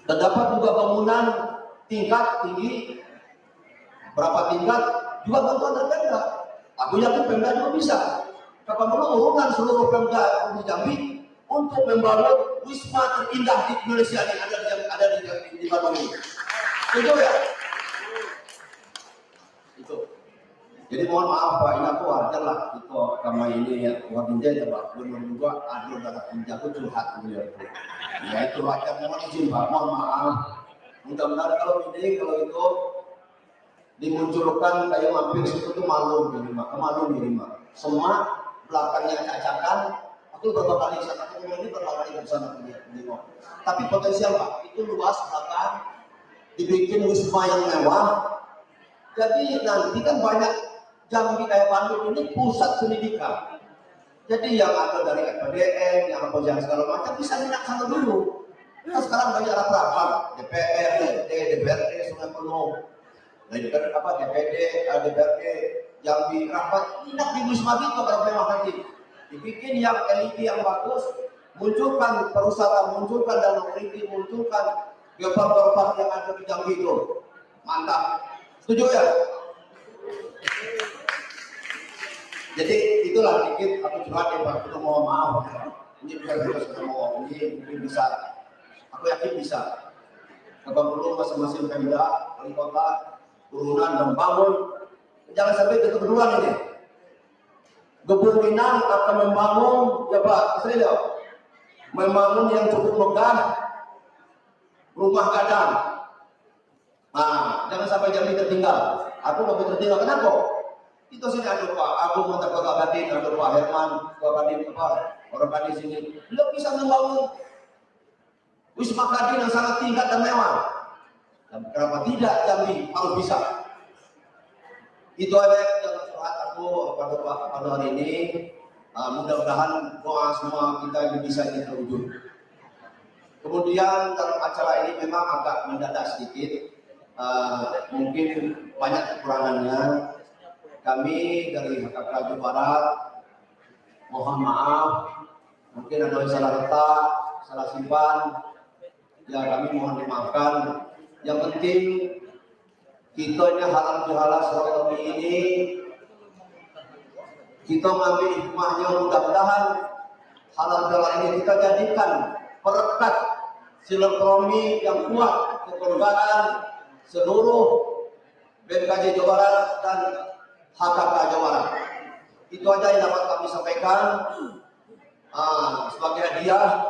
Terdapat juga bangunan tingkat tinggi, berapa tingkat juga bantuan dari Pemda. Aku yakin Pemda juga bisa. Kapan perlu urunan seluruh Pemda di Jambi untuk membangun wisma terindah di Indonesia yang ada di Bandung ini. Setuju ya? Itu. Jadi mohon maaf Pak, ini aku wajar lah itu karena ini ya warinja ya Pak, belum juga adil darah pinjaku curhat beliau itu. Ya itu wajar, mohon izin Pak, mohon maaf. Mudah-mudahan kalau itu dimunculkan kayak mampir situ tuh malu minimal. Semua belakangnya cacakan, aku beberapa kali sana ini beberapa kali di sana nengok. Tapi potensial Pak, itu luas belakang, dibikin wisma yang mewah. Jadi nanti kan banyak Jambi kayak Bandung ini pusat pendidikan. Jadi yang ada dari FPDN, yang apa yang segala macam bisa dilaksanakan dulu. Nah, sekarang banyak rapat-rapat DPR, DPRD Sungai Penuh, DPD, DPRD Jambi rapat tidak di wisma itu kalau memang nanti dibikin yang LED yang bagus, munculkan perusahaan, munculkan dana LED, munculkan geopark yang ada di Jambi itu. Mantap. Setuju ya? Jadi itulah dikit aku curhat ya Pak, itu mohon maaf. Ini bisa mau ini mungkin bisa. Aku yakin bisa. Kalau perlu masing-masing Pemda, wali kota, turunan dan bangun. Jangan sampai tutup duluan ini. Kepemimpinan akan membangun, ya Pak, serius. Membangun yang cukup megah, rumah gadang. Nah, jangan sampai Jambi tertinggal. Aku mau tertinggal, kenapa? Itu sini ada Pak, aku minta ke Pak Kadin, ada Pak Herman, Pak Kadin, orang Kadin sini. Beliau bisa membangun wisma Kadin yang sangat tingkat dan mewah. Dan kenapa tidak Jambi harus bisa? Itu aja yang curhat aku pada hari ini. Mudah-mudahan doa semua kita bisa ini terwujud. Kemudian dalam acara ini memang agak mendadak sedikit. Mungkin banyak kekurangannya. Kami dari HKK Jawa Barat mohon maaf, mungkin ada yang salah letak, salah simpan, ya kami mohon dimaafkan. Yang penting kita ini halal bihalal silaturahmi ini kita mengambil hikmahnya, mudah-mudahan halal bihalal ini kita jadikan perekat silaturahmi yang kuat kekeluargaan seluruh BMKJ Jawa Barat dan HKK Jawa Barat. Itu aja yang dapat kami sampaikan. Sebagai hadiah,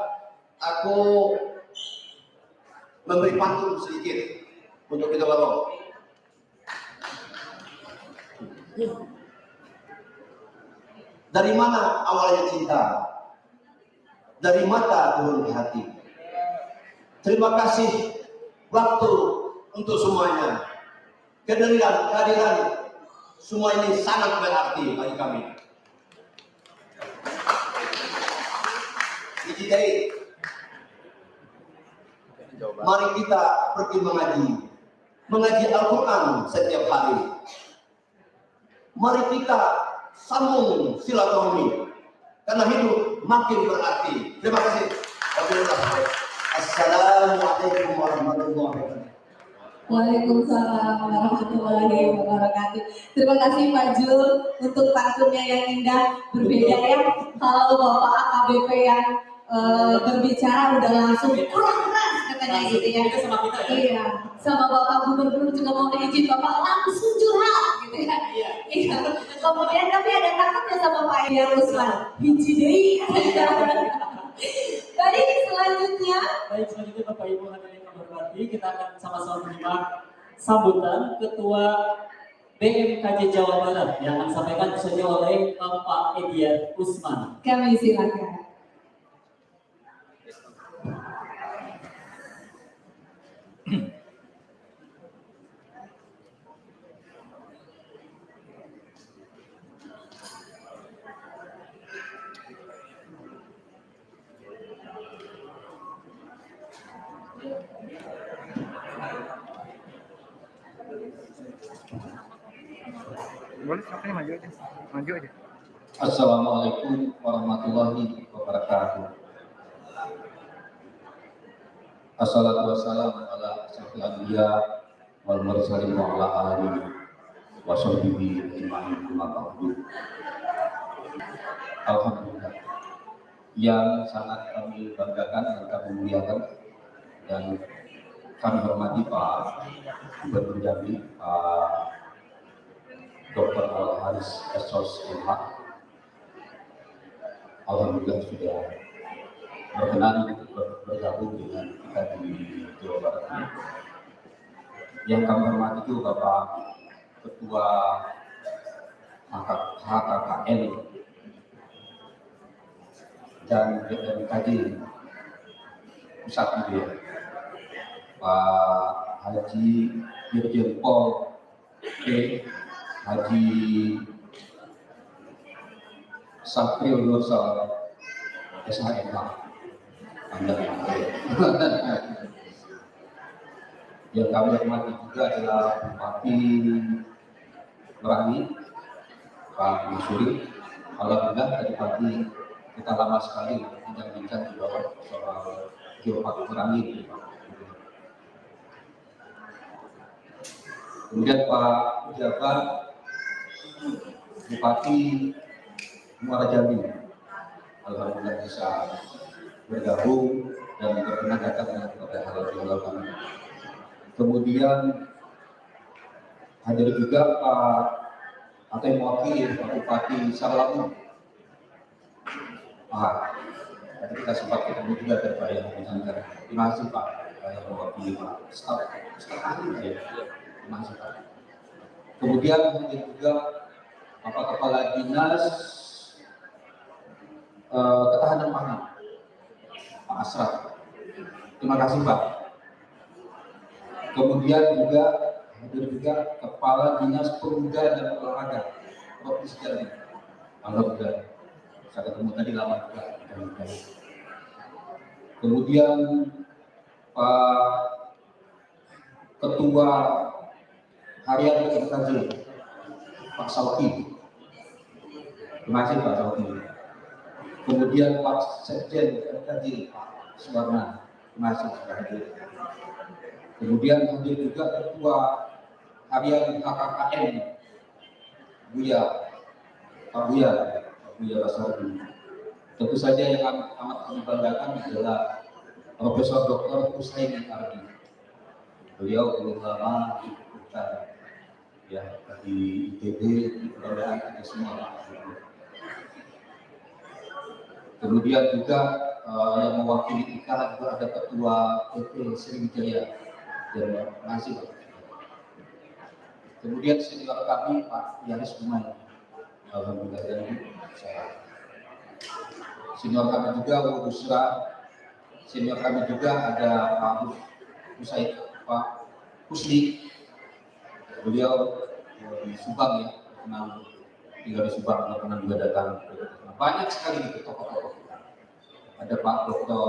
aku memberi pantun sedikit untuk kita bawa. Dari mana awalnya cinta? Dari mata turun ke hati. Terima kasih waktu untuk semuanya. Kehadiran semua ini sangat berarti bagi kami. Jadi mari kita pergi mengaji Al-Quran setiap hari. Mari kita sambung silaturahmi karena hidup makin berarti. Terima kasih. Assalamualaikum warahmatullahi wabarakatuh. Waalaikumsalam warahmatullahi wabarakatuh. Terima kasih Pak Jul untuk pantunnya yang indah. Berbeda ya kalau Bapak AKBP yang berbicara udah langsung kurang keras katanya gitu ya. Sama kita ya. Iya, sama Bapak Gubernur juga mau izin Bapak langsung curhat gitu ya. Iya. Kemudian kami ada takutnya sama Pak Edia Ruslan. Hiji deui. Baik, selanjutnya Bapak Ibu hadirin yang berarti kita akan sama-sama menyimak sambutan Ketua BMKJ Jawa Barat yang akan disampaikan saja oleh Bapak Edia Usman. kami silakan. Boleh siapa maju aja. Maju aja. Assalamualaikum warahmatullahi wabarakatuh. Assalatu wassalamu ala asyrafil anbiya wal mursalin wa ala alihi wa sahbihi ajma'in amma ba'du. Alhamdulillah, yang sangat kami banggakan dan kami muliakan dan kami hormati Pak Gubernur Jambi, Pak Dr. Al-Haris Esos MH. Alhamdulillah sudah berkenan untuk bergabung dengan kita di Jawa Barat ini. Yang kami hormati itu Bapak Ketua HKKN dan BMKG Pusat itu ya, Pak Haji Dirjen Pol P. Haji Sapril Nursal SHMH. Yang kami hormati juga adalah Bupati Merangin, Pak Musuri. Alhamdulillah tadi pagi kita lama sekali bincang-bincang di bawah soal Geopark Merangin. Kemudian Pak Pejabat Bupati Muara Jambi, alhamdulillah bisa bergabung dan berkenan datang kepada halal kami. Kemudian hadir juga Pak atau mewakili Pak Bupati Sarlamu. Tadi kita sempat ketemu juga dari Pak yang menyampaikan. Terima kasih Pak yang mewakili Pak staf ahli ya. Terima kasih Pak. Kemudian hadir juga Bapak Kepala Dinas Ketahanan Pangan, Pak Asraf. Terima kasih Pak. Kemudian juga hadir juga Kepala Dinas Pemuda dan Olahraga, Provinsi Jambi. Alhamdulillah, saya ketemu tadi lama juga. Kemudian Pak Ketua Harian BMKG, Pak Sauki. Terima kasih Pak Sauki. Kemudian Pak Sekjen BMKG, Pak Suwarna. Terima kasih sudah hadir. Kemudian hadir juga Ketua Harian HKKN, Buya, Pak Buya Basardi. Tentu saja yang amat kami banggakan adalah Profesor Dr. Hussein Ardi. Beliau belum lama kita ya di ITB, di Perdana kita semua. Kemudian juga yang mewakili kita juga ada Ketua PT Sriwijaya dan Nasib. Kemudian senior kami Pak Yanis Umay, alhamdulillah dan saya. Senior kami juga Bu Busra. Senior kami juga ada Pak Usaid, Pak Husni. Beliau di Subang ya, pernah tinggal di Subang, pernah juga datang. Banyak sekali itu tokoh-tokoh kita. Ada Pak Dr.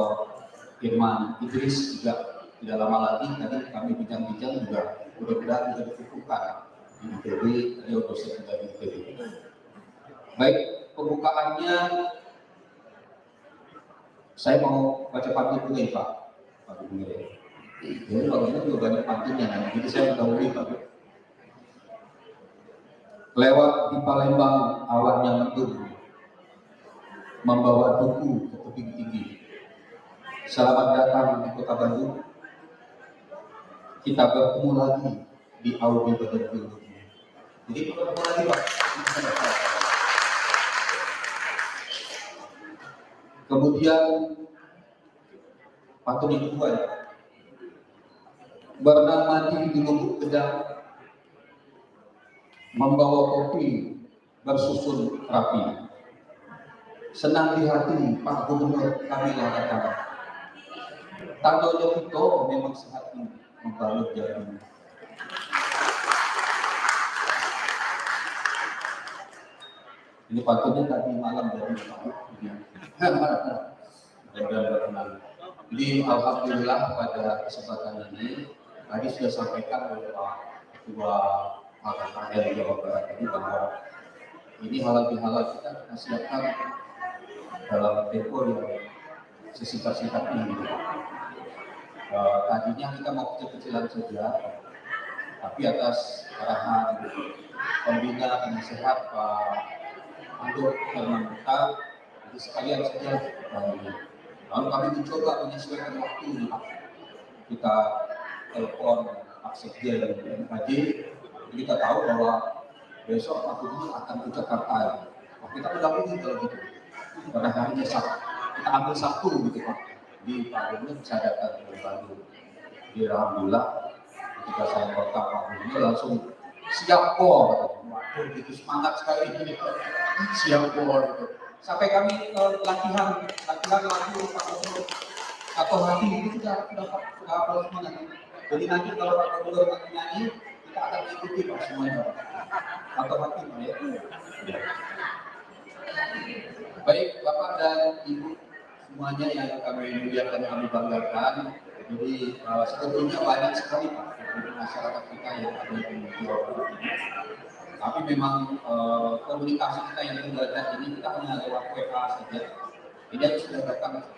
Firman Idris juga tidak lama lagi. Tadi kami bincang-bincang juga mudah-mudahan juga dikukuhkan di ITB. Beliau dosen juga di ITB. Baik, pembukaannya saya mau baca pantun dulu ya Pak. Pantun dulu ya. Jadi pantunnya juga banyak pantunnya, jadi saya mendahului Pak. Lewat di Palembang awan yang mendung, membawa duku ke tebing tinggi. Selamat datang di Kota Bandung. Kita bertemu lagi di Audi Badan. Jadi bertemu lagi Pak. Kemudian pantun yang kedua ya. Bernama di lubuk gedang, membawa kopi bersusun rapi. Senang di hati Pak Gubernur kami yang datang. Tandanya Vito memang sehati membalut Jambi. Ini pantunnya tadi malam dari Pak. Dan berkenan. Jadi alhamdulillah pada kesempatan ini tadi sudah sampaikan oleh Pak Ketua HKKN Jawa Barat ini bahwa ini halal bihalal kita siapkan dalam tempo yang sesingkat-singkatnya. Tadinya kita mau kecil-kecilan saja, tapi atas arahan pembina penasehat Pak Andur Hermansyah, jadi sekalian saja. Lalu kami mencoba menyesuaikan waktu. Kita telepon Pak Sekjen dan MKJ, kita tahu bahwa besok Pak Gubernur akan ke Jakarta. Kita mendahului kalau gitu. Pada harinya Sabtu, kita ambil Sabtu gitu Pak. Di Pak Gubernur bisa datang ke Bandung. Jadi alhamdulillah ketika saya kontak Pak Gubernur langsung siap kok. Waduh, gitu semangat sekali ini. Siap kok gitu. Sampai kami latihan lagu Pak Gubernur atau hati itu sudah semangat. Jadi nanti kalau Pak Gubernur nyanyi, kita akan ikuti Pak semuanya. Atau hati Pak ya. Baik Bapak dan Ibu semuanya yang kami muliakan, kami banggakan. Jadi sebetulnya banyak sekali Pak masyarakat kita yang ada di Jawa Barat ini. Tapi memang komunikasi kita yang terbatas ini kita hanya lewat WA saja. Ini sudah datang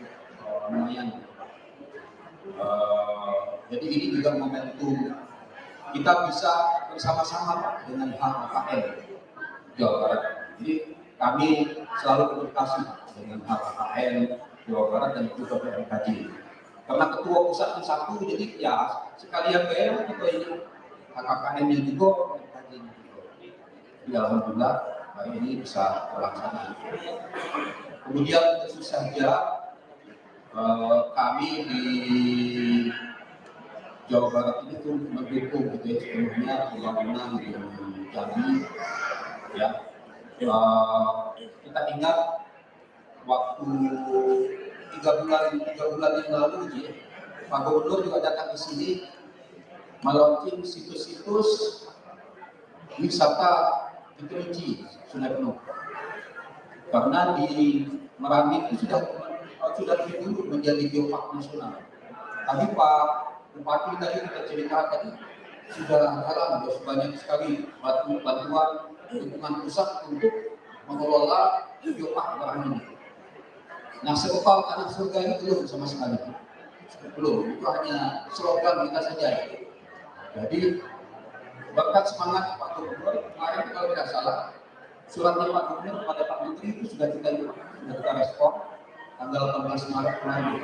lumayan. Jadi ini juga momentum kita bisa bersama-sama Pak dengan HKKN Jawa Barat. Jadi kami selalu komunikasi dengan HKKN Jawa Barat dan juga BMKG. Karena ketua pusat satu, jadi ya sekalian ketua ini HKKN-nya juga, BMKG-nya juga. Jadi alhamdulillah ini bisa terlaksana. Kemudian tentu saja kami di Jawa Barat ini tuh mendukung gitu ya sepenuhnya pembangunan di Jambi ya. Kita ingat waktu 3 bulan yang lalu gitu ya, Pak Gubernur juga datang ke sini melaunching situs-situs wisata di Kerinci, Sungai Penuh. Karena di Merangi itu sudah dulu menjadi geopark nasional. Tadi Pak Bupati tadi kita cerita tadi sudah jalan banyak sekali bantuan dukungan pusat untuk mengelola geopark Merangi ini. Nah, sekepal tanah surga ini belum sama sekali. Belum, itu hanya slogan kita saja. Jadi berkat semangat Pak Gubernur kemarin kalau tidak salah suratnya Pak Gubernur kepada Pak Menteri itu sudah kita respon tanggal 18 Maret kemarin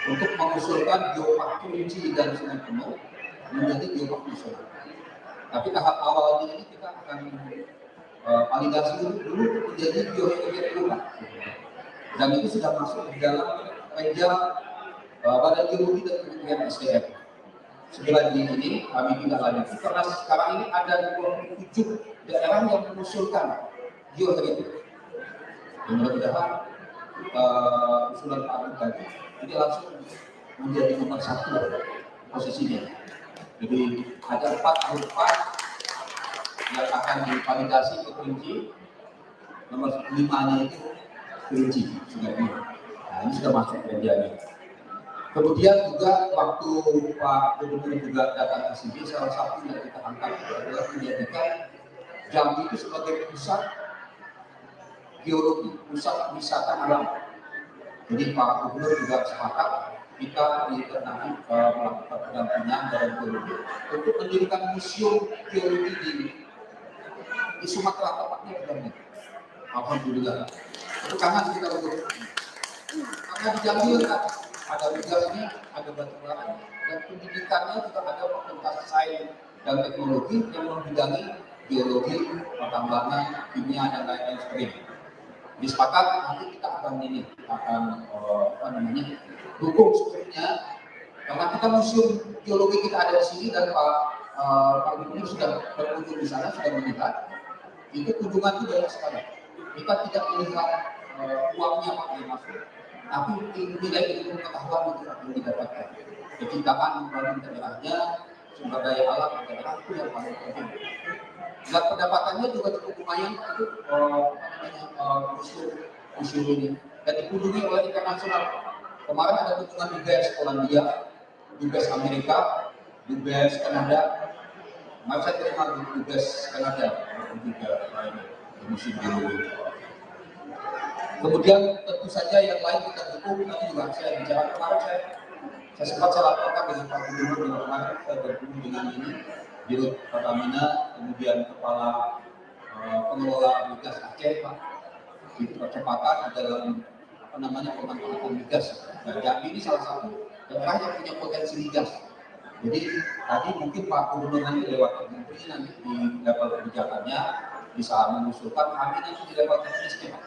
untuk mengusulkan geopark Kerinci dan Sungai Penuh menjadi geopark nasional. Tapi tahap awalnya ini kita akan validasi dulu menjadi geopark. Dan itu sudah masuk di dalam reja Badan Geologi dan Kementerian SDM. Segera ini kami tidak lanjut karena sekarang ini ada 27 daerah yang mengusulkan geotermal. Mudah-mudahan usulan Pak Abu tadi ini langsung menjadi nomor 1 posisinya. Jadi ada 4 yang akan divalidasi ke Kerinci. Nomor 5-nya itu Kerinci sudah ini. Nah, ini sudah masuk rencana. Kemudian juga waktu Pak Gubernur juga datang ke sini, salah satu yang kita angkat adalah menjadikan Jambi itu sebagai pusat geologi, pusat wisata alam. Jadi Pak Gubernur juga sepakat kita melakukan pendampingan dari geologi untuk mendirikan museum geologi di Sumatera tepatnya di Jambi. Alhamdulillah. Tepuk tangan kita untuk karena di Jambi ada migasnya, ada batu bara, dan pendidikannya juga ada fakultas sains dan teknologi yang membidangi biologi, pertambangan, kimia dan lain-lain sebagainya. Disepakati nanti kita akan dukung sepenuhnya karena kita museum geologi kita ada di sini dan Pak Gubernur sudah berkunjung di sana, sudah melihat itu kunjungan itu banyak sekali. Kita tidak melihat uangnya Pak yang masuk, tapi nilai ilmu pengetahuan itu akan didapatkan. Kecintaan membangun daerahnya, sumber daya alam daerah itu yang paling penting. Dan pendapatannya juga cukup lumayan untuk museum ini dan dikunjungi oleh internasional. Kemarin ada kunjungan Dubes Polandia, Dubes Amerika, Dubes Kanada. Mari saya terima Dubes Kanada juga musim ini. Kemudian tentu saja yang lain kita dukung. Tadi juga saya bicara kemarin, saya sempat laporkan dengan Pak Gubernur di kemarin, saya bertemu dengan ini Dirut Pertamina, kemudian Kepala Pengelola Migas Aceh, Pak, di percepatan di dalam pemanfaatan migas. Nah, Jambi ini salah satu daerah yang punya potensi migas. Jadi tadi mungkin Pak Gubernur nanti lewat menteri nanti di level kebijakannya bisa mengusulkan, kami nanti di level teknisnya, Pak.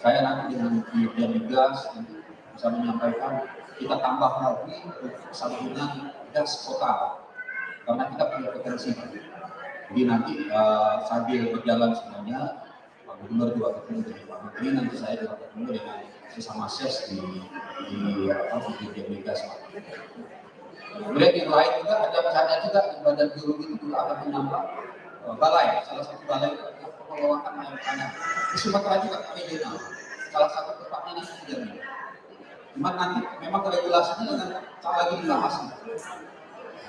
Saya nanti dengan Dirjen Migas nanti bisa menyampaikan kita tambah lagi untuk sambungan gas kota karena kita punya potensi. Jadi nanti sambil berjalan semuanya, Pak Gubernur juga ketemu dengan Pak Menteri, nanti saya juga ketemu dengan sesama ses di Dirjen Migas. Kemudian yang lain juga ada rencana juga di Badan Geologi itu juga akan menambah balai, salah satu balai pengelolaan air tanah di Sumatera juga regional. Salah satu tempatnya nanti di Jambi. Cuma nanti memang regulasinya dengan cara lagi dibahas.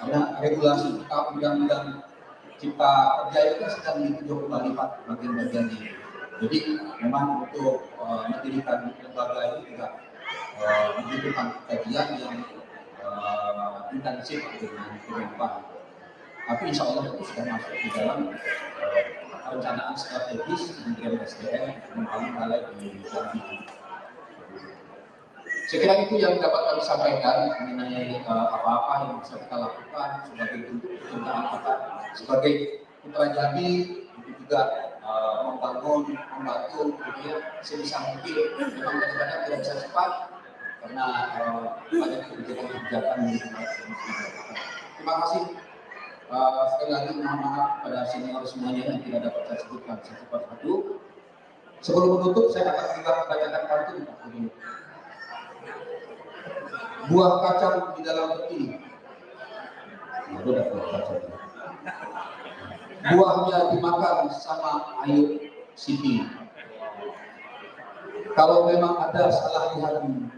Karena regulasi kita undang-undang Cipta Kerja itu kan sedang ditinjau kembali Pak bagian-bagiannya. Jadi memang untuk mendirikan lembaga ini juga membutuhkan kajian yang intensif dengan Kemenpan. Tapi insya Allah itu sudah masuk di dalam perencanaan strategis Kementerian SDM membangun balai di Jambi. Saya kira itu yang dapat kami sampaikan mengenai apa-apa yang bisa kita lakukan sebagai bentuk kecintaan kita sebagai putra Jambi, itu juga membantu sebisa mungkin. Memang kadang-kadang tidak bisa cepat karena banyak kebijakan-kebijakan yang terima kasih. Sekali lagi mohon maaf pada senior semuanya yang tidak dapat saya sebutkan satu persatu. Sebelum menutup saya akan juga membacakan pantun Pak Gubernur. Buah kacang di dalam peti. Buahnya dimakan sama Ayub Siti. Kalau memang ada salah di hati,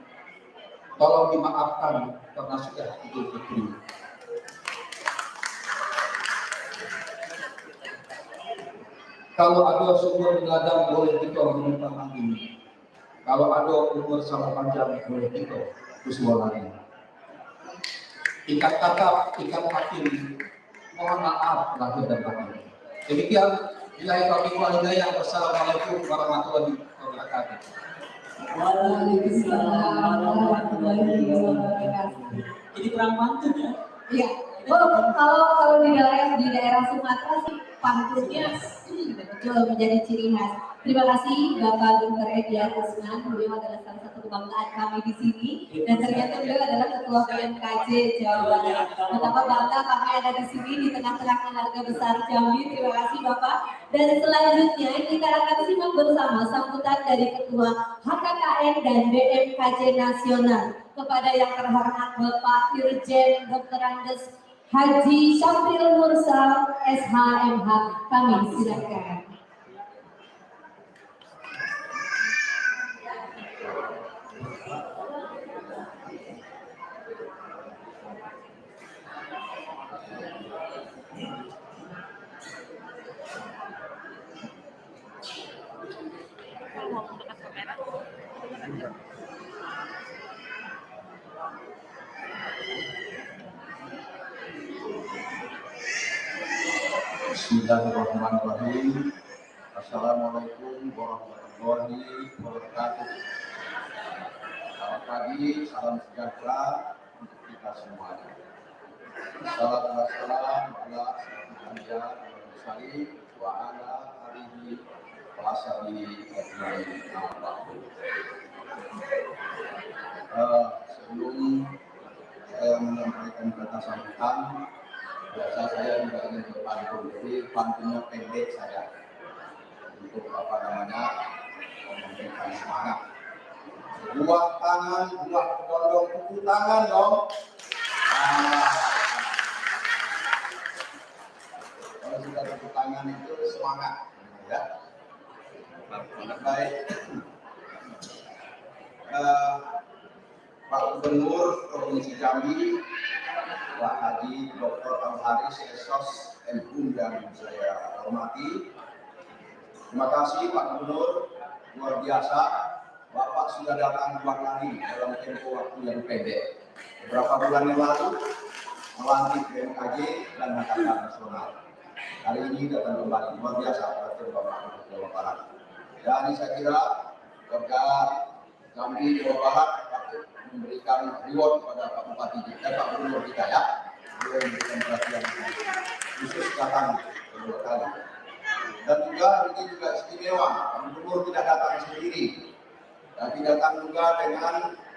tolong dimaafkan karena sudah Idul Fitri. Kalau ada sumur di ladang boleh kita menumpang ini. Kalau ada umur sama panjang boleh kita usul lagi. Ikat kakap, ikat hakim, mohon maaf lahir dan batin. Demikian, billahi taufiq wal hidayah. Wassalamualaikum warahmatullahi wabarakatuh. Waalaikumsalam warahmatullahi wabarakatuh. Ini kurang pantun ya? Iya. Oh, kalau di daerah Sumatera sih pantunnya betul menjadi ciri khas. Terima kasih Bapak Dr. Edia Kusman, beliau adalah salah satu kebanggaan kami di sini dan ternyata beliau adalah Ketua BMKJ Jawa Barat. Betapa bangga kami ada di sini di tengah-tengah keluarga besar Jambi. Terima kasih Bapak. Dan selanjutnya kita akan simak bersama sambutan dari Ketua HKKN dan BMKJ Nasional kepada yang terhormat Bapak Irjen Dr. Andes Haji Syafril Mursal SHMH. Kami silakan. Bismillahirrahmanirrahim. Assalamualaikum warahmatullahi wabarakatuh. Selamat pagi, salam sejahtera untuk kita semuanya. Assalamualaikum warahmatullahi wabarakatuh. Wa ala alihi wa ashabihi ajmain. Sebelum saya menyampaikan kata sambutan, biasa saya juga ingin berpantun, jadi pantunnya pendek saja untuk memberikan semangat. Buah tangan, buah condong, tepuk tangan dong. Kalau sudah tepuk tangan itu semangat, ya. Baik. Pak Gubernur Provinsi Jambi, Pak Haji Dr. Al-Haris Esos MHum yang saya hormati. Terima kasih Pak Gubernur, luar biasa. Bapak sudah datang 2 kali dalam tempo waktu yang pendek. Beberapa bulan yang lalu melantik BMKG dan HKK Nasional. Hari ini datang kembali, luar biasa perhatian Bapak untuk Jawa Barat. Dan saya kira warga Jambi Jawa Barat patut memberikan reward kepada Pak Bupati kita, Pak Gubernur kita ya. Beliau memberikan perhatian khusus datang kedua kali. Dan juga ini juga istimewa, Pak Gubernur tidak datang sendiri, tapi datang juga dengan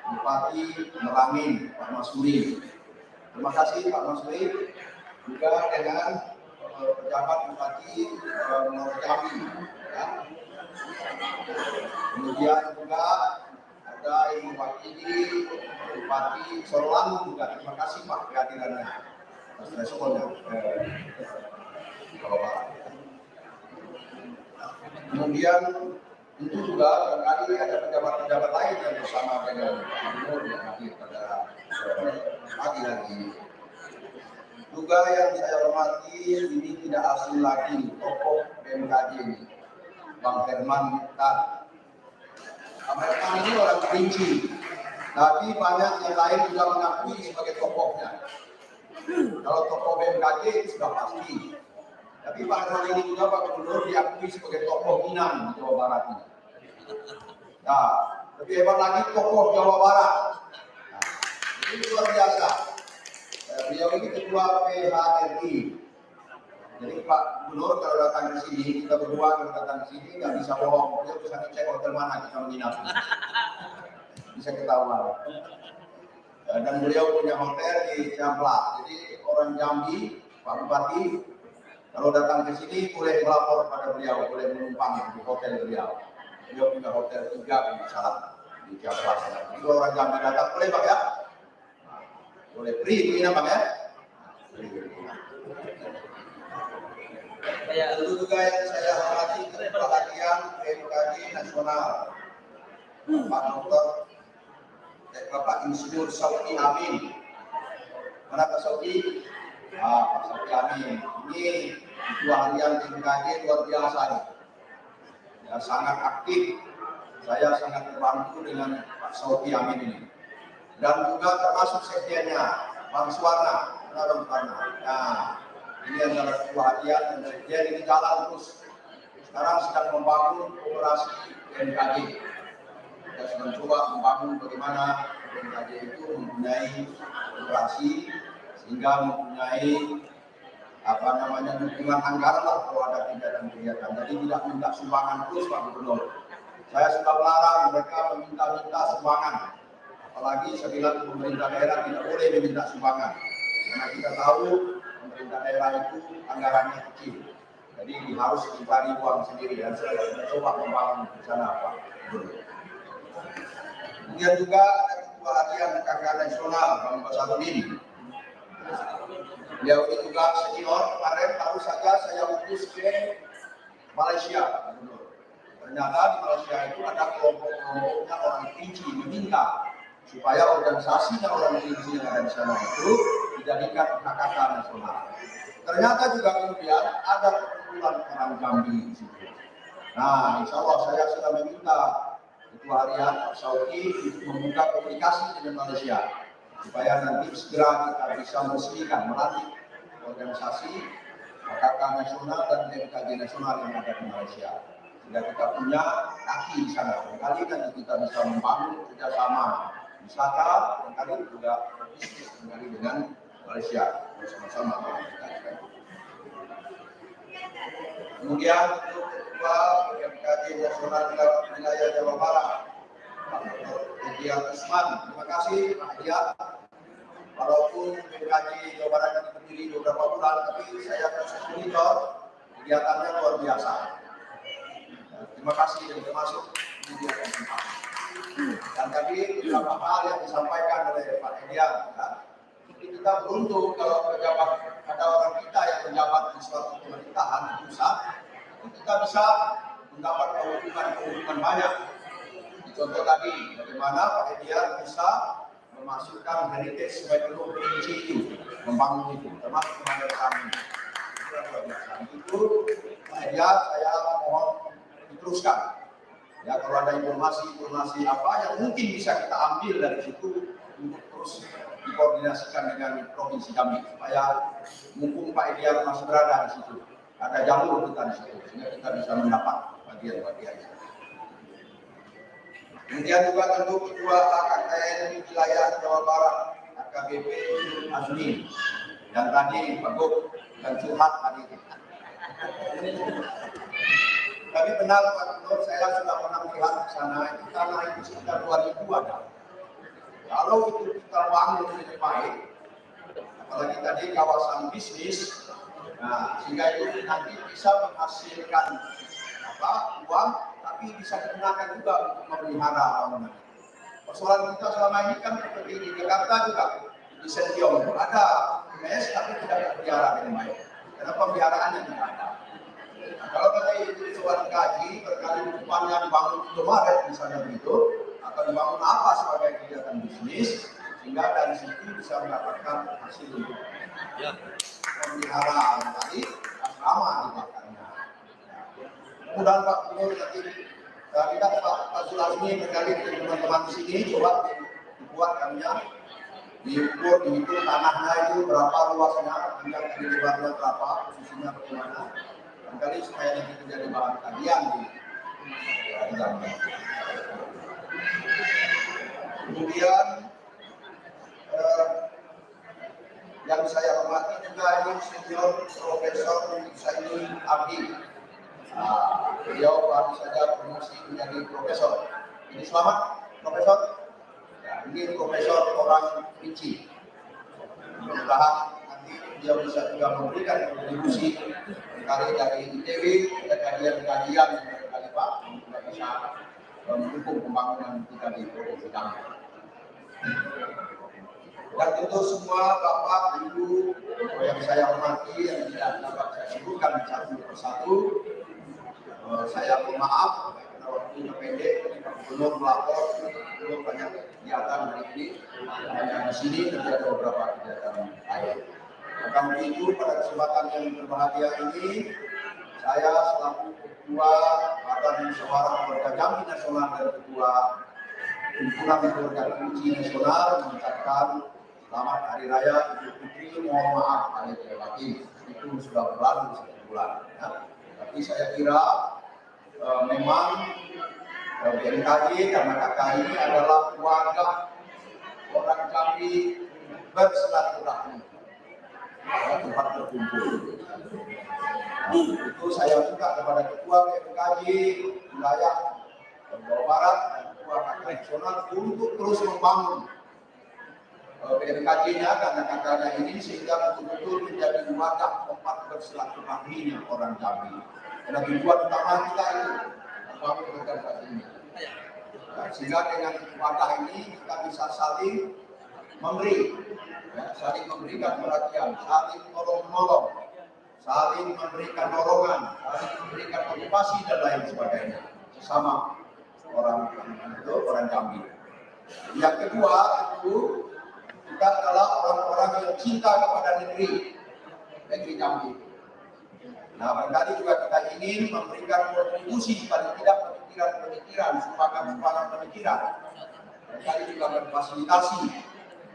Bupati Merangin, Pak Masuri. Terima kasih Pak Masuri, juga dengan pejabat Bupati Jambi. Ya. Kemudian juga ada yang mewakili Bupati Sorolangu juga. Terima kasih Pak kehadirannya, atas responnya. Kemudian tentu juga barangkali ada pejabat-pejabat lain yang bersama dengan Pak Gubernur yang hadir pada pagi hari ini. Juga yang saya hormati, ini tidak asing lagi tokoh BMKG ini, Bang Herman Miftah. Bang Herman ini orang Kerinci, tapi banyak yang lain juga mengakui sebagai tokohnya. Kalau tokoh BMKG itu sudah pasti. Tapi Pak Herman ini juga Pak Gubernur diakui sebagai tokoh Minang di Jawa Barat ini. Nah, lebih hebat lagi tokoh Jawa Barat. Nah, ini luar biasa. Beliau ini ketua PHRI. Jadi Pak Gubernur kalau datang ke sini, kita berdua kalau datang ke sini nggak bisa bohong. Beliau bisa ngecek hotel mana kita menginap. Bisa ketahuan. Dan beliau punya hotel di Ciamplas. Jadi orang Jambi, Pak Bupati, kalau datang ke sini boleh melapor pada beliau, boleh menumpang di hotel beliau. Beliau punya hotel 3 kalau tidak salah di Ciamplas. Jadi kalau orang Jambi datang boleh Pak ya? Boleh free begini Pak ya? Itu juga yang saya hormati perhatian BMKG Nasional, Pak Dr. Bapak Insinyur Sauki Amin. Mana Pak Sauki? Pak Sauki Amin. Ini ketua harian BMKG luar biasa nih. Ya, sangat aktif. Saya sangat terbantu dengan Pak Sauki Amin ini. Dan juga termasuk sekjennya, Bang Suwarna. Bang Suwarna. Nah, ini adalah ketua harian dan sekjen ini jalan terus. Sekarang sedang membangun operasi BMKG. Kita sedang coba membangun bagaimana BMKG itu mempunyai operasi sehingga mempunyai dukungan anggaran lah kalau ada kegiatan. Jadi tidak minta sumbangan terus Pak Gubernur. Saya sudah melarang mereka meminta sumbangan. Apalagi saya bilang pemerintah daerah tidak boleh meminta sumbangan. Karena kita tahu pemerintah daerah itu anggarannya kecil. Jadi harus dicari uang sendiri dan saya coba membangun di sana Pak Gubernur. Kemudian juga ada ketua harian KK Nasional Bang Basarudin. Beliau ini juga senior, kemarin baru saja saya utus ke Malaysia. Ternyata di Malaysia itu ada kelompok-kelompoknya orang Kerinci meminta supaya organisasinya orang Kerinci yang ada di sana itu dijadikan KKK nasional. Ternyata juga kemudian ada perkumpulan orang Jambi di situ. Nah, insya Allah saya sudah meminta Ketua Harian Pak Sauki untuk membuka komunikasi dengan Malaysia supaya nanti segera kita bisa meresmikan melatih organisasi KKK nasional dan BMKG nasional yang ada di Malaysia. Sehingga kita punya kaki di sana. Kali nanti kita bisa membangun kerjasama wisata, dan kali juga bisnis kembali dengan Malaysia bersama-sama. Kemudian untuk Ketua BMKG nasional wilayah Jawa Barat, Pak Dr. Edian Usman. Terima kasih Pak Edian. Walaupun BMKG Jawa Barat ini berdiri beberapa bulan, tapi saya proses monitor kegiatannya luar biasa. Terima kasih dan termasuk kegiatan tempat. Dan tadi beberapa hal yang disampaikan oleh Pak Edian. Kita beruntung kalau pejabat, ada orang kita yang menjabat di suatu pemerintahan di pusat, kita bisa mendapat keuntungan banyak. Contoh tadi, bagaimana Pak Edian bisa memasukkan heritage sebagai bentuk kunci itu, membangun itu, termasuk tenaga kami. Itu media saya mohon diteruskan. Ya, kalau ada informasi apa yang mungkin bisa kita ambil dari situ untuk terus dikoordinasikan dengan provinsi kami, supaya mumpung Pak Ediar masih berada di situ, ada jalur kita di situ, sehingga kita bisa mendapat bagian-bagian. Kemudian juga tentu Ketua AKKN Wilayah Jawa Barat, AKBP Azmi, dan tadi Pak Gub dan Curhat tadi. Tapi benar Pak Gubernur, saya sudah pernah melihat di sana, itu tanah itu sekitar 2000 ada. Kalau itu kita bangun dengan baik, apalagi tadi kawasan bisnis, nah sehingga itu nanti bisa menghasilkan uang, tapi bisa digunakan juga untuk memelihara bangunan. Persoalan kita selama ini kan seperti di Jakarta juga, di Sentiong ada mes tapi tidak terpelihara dengan baik, karena pemeliharaannya tidak ada. Nah, kalau kita itu soal gaji, berkali depannya dibangun Indomaret misalnya begitu, atau dibangun apa sebagai kegiatan bisnis, sehingga dari situ bisa mendapatkan hasil pemeliharaan tadi asrama dibakarnya. Mudah Pak Gubernur nanti kita Pak Sulazmi berkali ke teman-teman di sini coba dibuat kaminya, diukur, dihitung tanahnya itu berapa luasnya, hingga dari lebarnya berapa, posisinya bagaimana. Barangkali supaya nanti menjadi bahan kajian di dalamnya. Kemudian yang saya hormati juga ini senior Profesor Zainul Abdi. Beliau baru saja promosi menjadi profesor. Ini selamat Profesor. Ya, ini Profesor orang Rinci. Mudah-mudahan nanti dia bisa juga memberikan kontribusi dari ITB, kajian-kajian yang berkali Pak, untuk bisa mendukung pembangunan kita di provinsi kami. Dan tentu semua Bapak, Ibu yang saya hormati yang tidak dapat saya sebutkan satu persatu, saya mohon maaf karena waktunya pendek, Pak Gubernur melapor, belum banyak kegiatan hari ini, hanya di sini nanti ada beberapa kegiatan lain. Maka itu pada kesempatan yang berbahagia ini, saya selaku Ketua Badan Musyawarah Keluarga Jambi Nasional dan Ketua Himpunan Keluarga Kunci Nasional mengucapkan selamat Hari Raya Idul Fitri. Mohon maaf lahir dan batin, itu sudah berlalu 1 bulan. Ya. Tapi saya kira memang BMKG karena kakak ini adalah wadah orang Jambi bersilaturahmi, tempat berkumpul. Itu saya minta kepada Ketua BMKG wilayah Jawa Barat dan Ketua KK Nasional untuk terus membangun BMKG-nya karena kakaknya ini sehingga betul-betul menjadi wadah tempat bersilaturahmi orang Jambi. Karena tujuan utama kita itu membangun organisasi ini. Nah, sehingga dengan wadah ini kita bisa saling memberi, saling memberikan perhatian, saling tolong-menolong, saling memberikan dorongan, saling memberikan motivasi dan lain sebagainya sesama orang Jambi. Yang kedua itu kita adalah orang-orang yang cinta kepada negeri Jambi. Nah, barangkali juga kita ingin memberikan kontribusi paling tidak pemikiran, sumbangan pemikiran. Barangkali juga berfasilitasi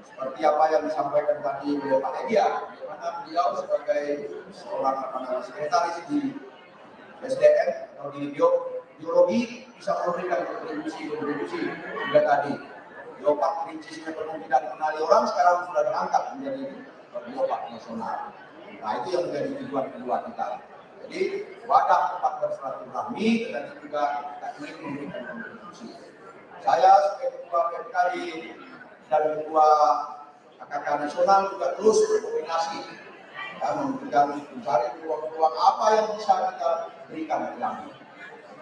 seperti apa yang disampaikan tadi oleh Pak Edia, di mana beliau sebagai seorang sekretaris di SDM atau di biologi bisa memberikan kontribusi juga tadi. Biopark Perincis yang belum tidak dikenali orang sekarang sudah diangkat menjadi biopark nasional. Nah, itu yang menjadi tujuan kedua kita. Jadi wadah tempat bersilaturahmi dan juga kita ingin memberikan kontribusi. Saya sebagai Ketua BMKG dan Ketua KKK Nasional juga terus berkoordinasi dan mencari peluang-peluang apa yang bisa kita berikan ke kami.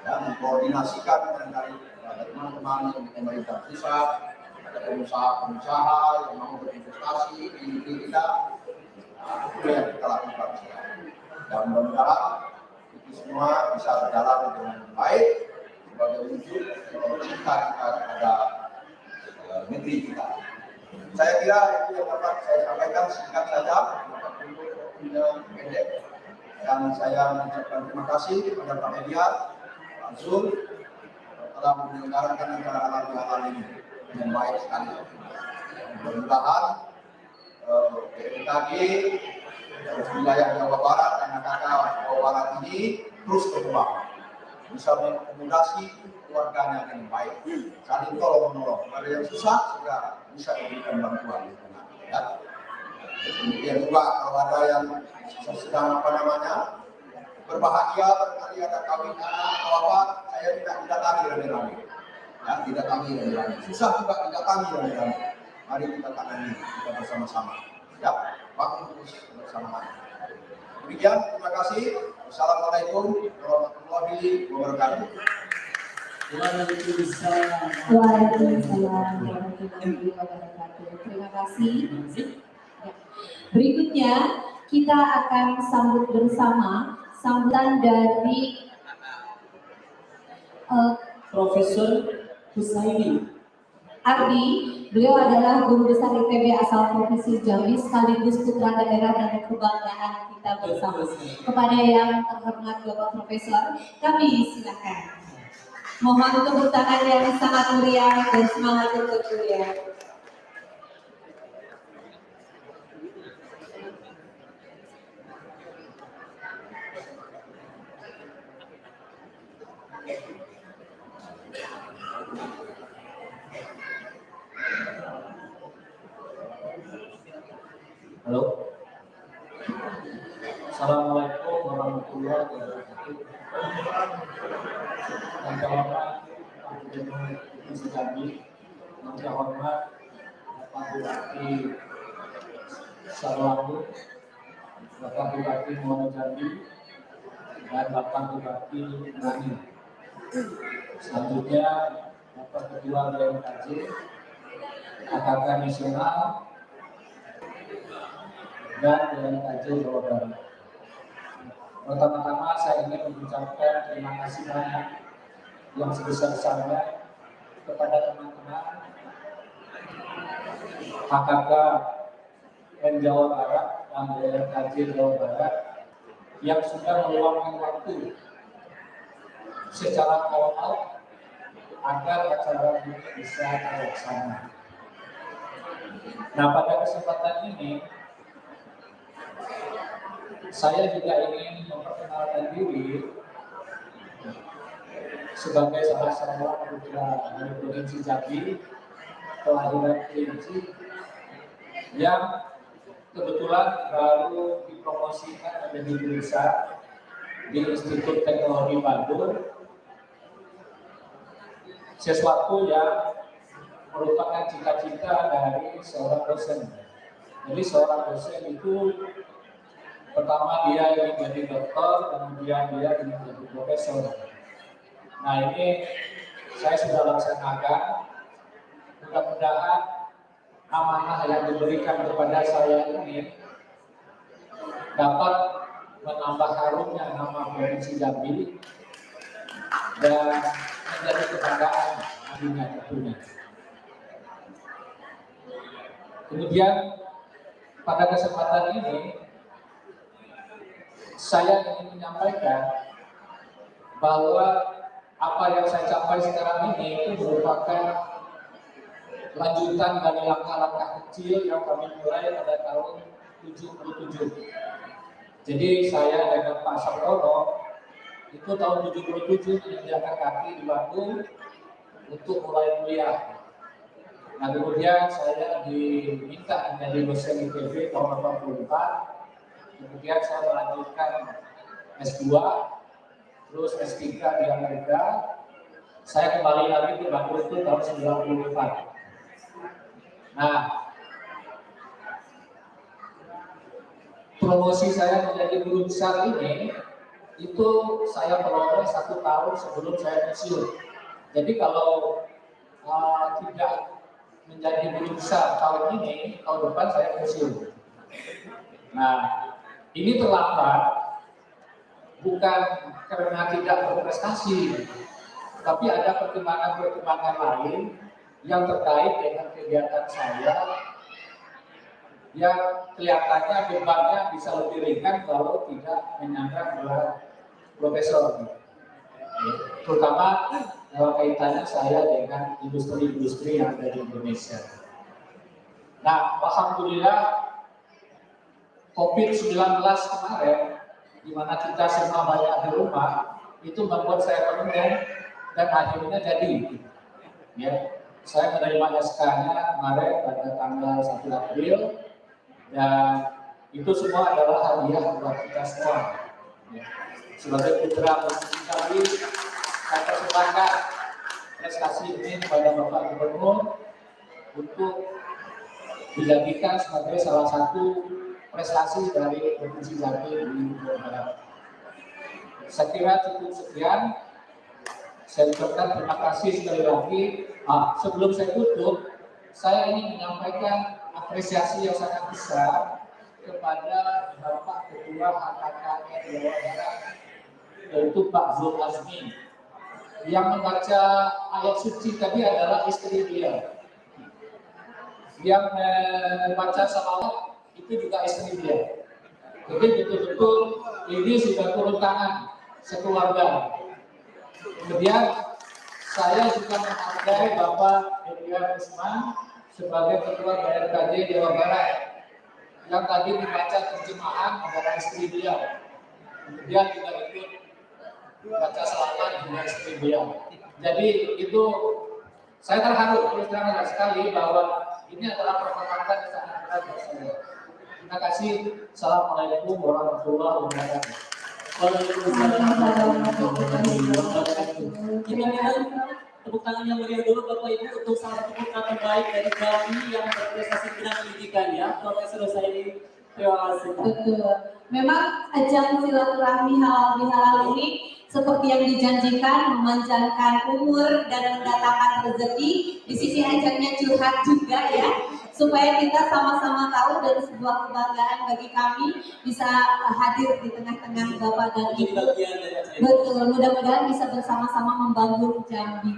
Dan mengkoordinasikan dari teman-teman yang pemerintah pusat, ada pengusaha-pengusaha yang mau berinvestasi di negeri kita. Nah, itu yang kita lakukan sekarang. Dan mudah-mudahan itu semua bisa berjalan dengan baik sebagai wujud cinta kita kepada negeri kita. Saya kira itu yang dapat saya sampaikan, singkat saja, untuk pendek. Dan saya mengucapkan terima kasih kepada Pak Media, Pak Zul, telah menyelenggarakan acara halal ini dengan baik sekali. Mudah-mudahan BMKG wilayah Jawa Barat dan kakak Jawa Barat ini terus berkembang, bisa mengakomodasi keluarganya dengan baik, saling tolong menolong. Pada yang susah juga bisa diberikan bantuan. Ya. Kemudian juga kalau ada yang sedang berbahagia, barangkali ada kawin anak atau apa, saya tidak didatangi rame-rame. Ya, didatangi rame-rame. Susah juga didatangi rame-rame. Mari kita tangani kita bersama-sama. Ya, bangun terus bersama. Demikian, terima kasih. Wassalamualaikum warahmatullahi wabarakatuh. Waalaikumsalam. Waalaikumsalam warahmatullahi wabarakatuh. Terima kasih. Ya. Berikutnya kita akan sambut bersama sambutan dari Profesor Husaini Ardi. Beliau adalah guru besar ITB asal Provinsi Jambi sekaligus putra daerah dan kebanggaan kita bersama. Kepada yang terhormat Bapak Profesor, kami silakan. Mohon tepuk tangan yang sangat meriah dan semangat untuk kuliah. Halo. Assalamualaikum warahmatullahi wabarakatuh. Yang terhormat Pak Gubernur Provinsi Jambi, yang terhormat Bapak Bupati Sarwangu, Bapak Bupati Muaro Jambi, dan Bapak Bupati Nani. Selanjutnya Bapak Ketua BMKG, AKK Nasional, dan BMKG Jawa Barat. Pertama-tama saya ingin mengucapkan terima kasih banyak yang sebesar-besarnya kepada teman-teman AKK N Jawa Barat dan BMKG Jawa Barat yang sudah meluangkan waktu secara awal agar acara ini bisa terlaksana. Nah, pada kesempatan ini saya juga ingin memperkenalkan diri sebagai salah seorang putra dari Provinsi Jambi, kelahiran Kerinci, yang kebetulan baru dipromosikan menjadi guru besar di Institut Teknologi Bandung, sesuatu yang merupakan cita-cita dari seorang dosen. Jadi seorang dosen itu pertama dia ingin jadi dokter, kemudian dia ingin jadi profesor. Nah, ini saya sudah laksanakan. Mudah-mudahan amanah yang diberikan kepada saya ini dapat menambah harumnya nama Provinsi Jambi dan menjadi kebanggaan nantinya tentunya. Kemudian pada kesempatan ini saya ingin menyampaikan bahwa apa yang saya capai sekarang ini itu merupakan lanjutan dari langkah-langkah kecil yang kami mulai pada tahun 77. Jadi saya dengan Pak Sartono itu tahun 77 menginjakkan kaki di Bandung untuk mulai kuliah. Nah, kemudian saya diminta menjadi dosen ITB tahun 84. Kemudian saya melanjutkan S2, terus S3 di Amerika. Saya kembali lagi ke Bandung itu tahun 94. Nah, promosi saya menjadi guru besar ini, itu saya peroleh 1 tahun sebelum saya pensiun. Jadi kalau tidak menjadi guru besar tahun ini, tahun depan saya pensiun. Nah, ini terlambat bukan karena tidak berprestasi, tapi ada pertimbangan-pertimbangan lain yang terkait dengan kegiatan saya yang kelihatannya bebannya bisa lebih ringan kalau tidak menyandang gelar profesor. Terutama dalam kaitannya saya dengan industri-industri yang ada di Indonesia. Nah, alhamdulillah COVID-19 kemarin, di mana kita semua banyak di rumah, itu membuat saya menunggu dan akhirnya jadi. Ya, saya menerima SK-nya kemarin pada tanggal 1 April dan itu semua adalah hadiah buat kita semua. Ya. Sebagai putra Provinsi Jambi, saya persembahkan prestasi ini kepada Bapak Gubernur untuk dijadikan sebagai salah satu prestasi dari Provinsi Jambi di Jawa Barat. Saya kira cukup sekian. Saya ucapkan terima kasih sekali lagi. Sebelum saya tutup, saya ingin menyampaikan apresiasi yang sangat besar kepada Bapak Ketua HKKN Jawa Barat, yaitu Pak Zul Azmi, yang membaca ayat suci tadi adalah istri beliau. Yang membaca salawat itu juga istri beliau. Jadi betul-betul ini sudah turun tangan sekeluarga. Kemudian saya juga menghargai Bapak Edwin Usman sebagai Ketua BRKJ Jawa Barat yang tadi membaca terjemahan adalah istri beliau. Kemudian juga ikut baca selawat juga istri beliau. Jadi itu saya terharu terus terang sekali bahwa ini adalah perkhidmatan yang sangat berat buat saya. Terima kasih. Assalamualaikum warahmatullahi wabarakatuh. Waalaikumsalam warahmatullahi wabarakatuh. Kita berikan tepuk tangan yang meriah dulu Bapak Ibu untuk salah satu putra terbaik dari Jambi yang berprestasi di bidang pendidikan ya, Profesor Rosaini. Terima kasih. Betul. Memang ajang silaturahmi halal bihalal ini seperti yang dijanjikan memanjangkan umur dan mendatangkan rezeki. Di sisi ajangnya curhat juga ya, supaya kita sama-sama tahu dan sebuah kebanggaan bagi kami bisa hadir di tengah-tengah Bapak dan Ibu. Betul, mudah-mudahan bisa bersama-sama membangun Jambi.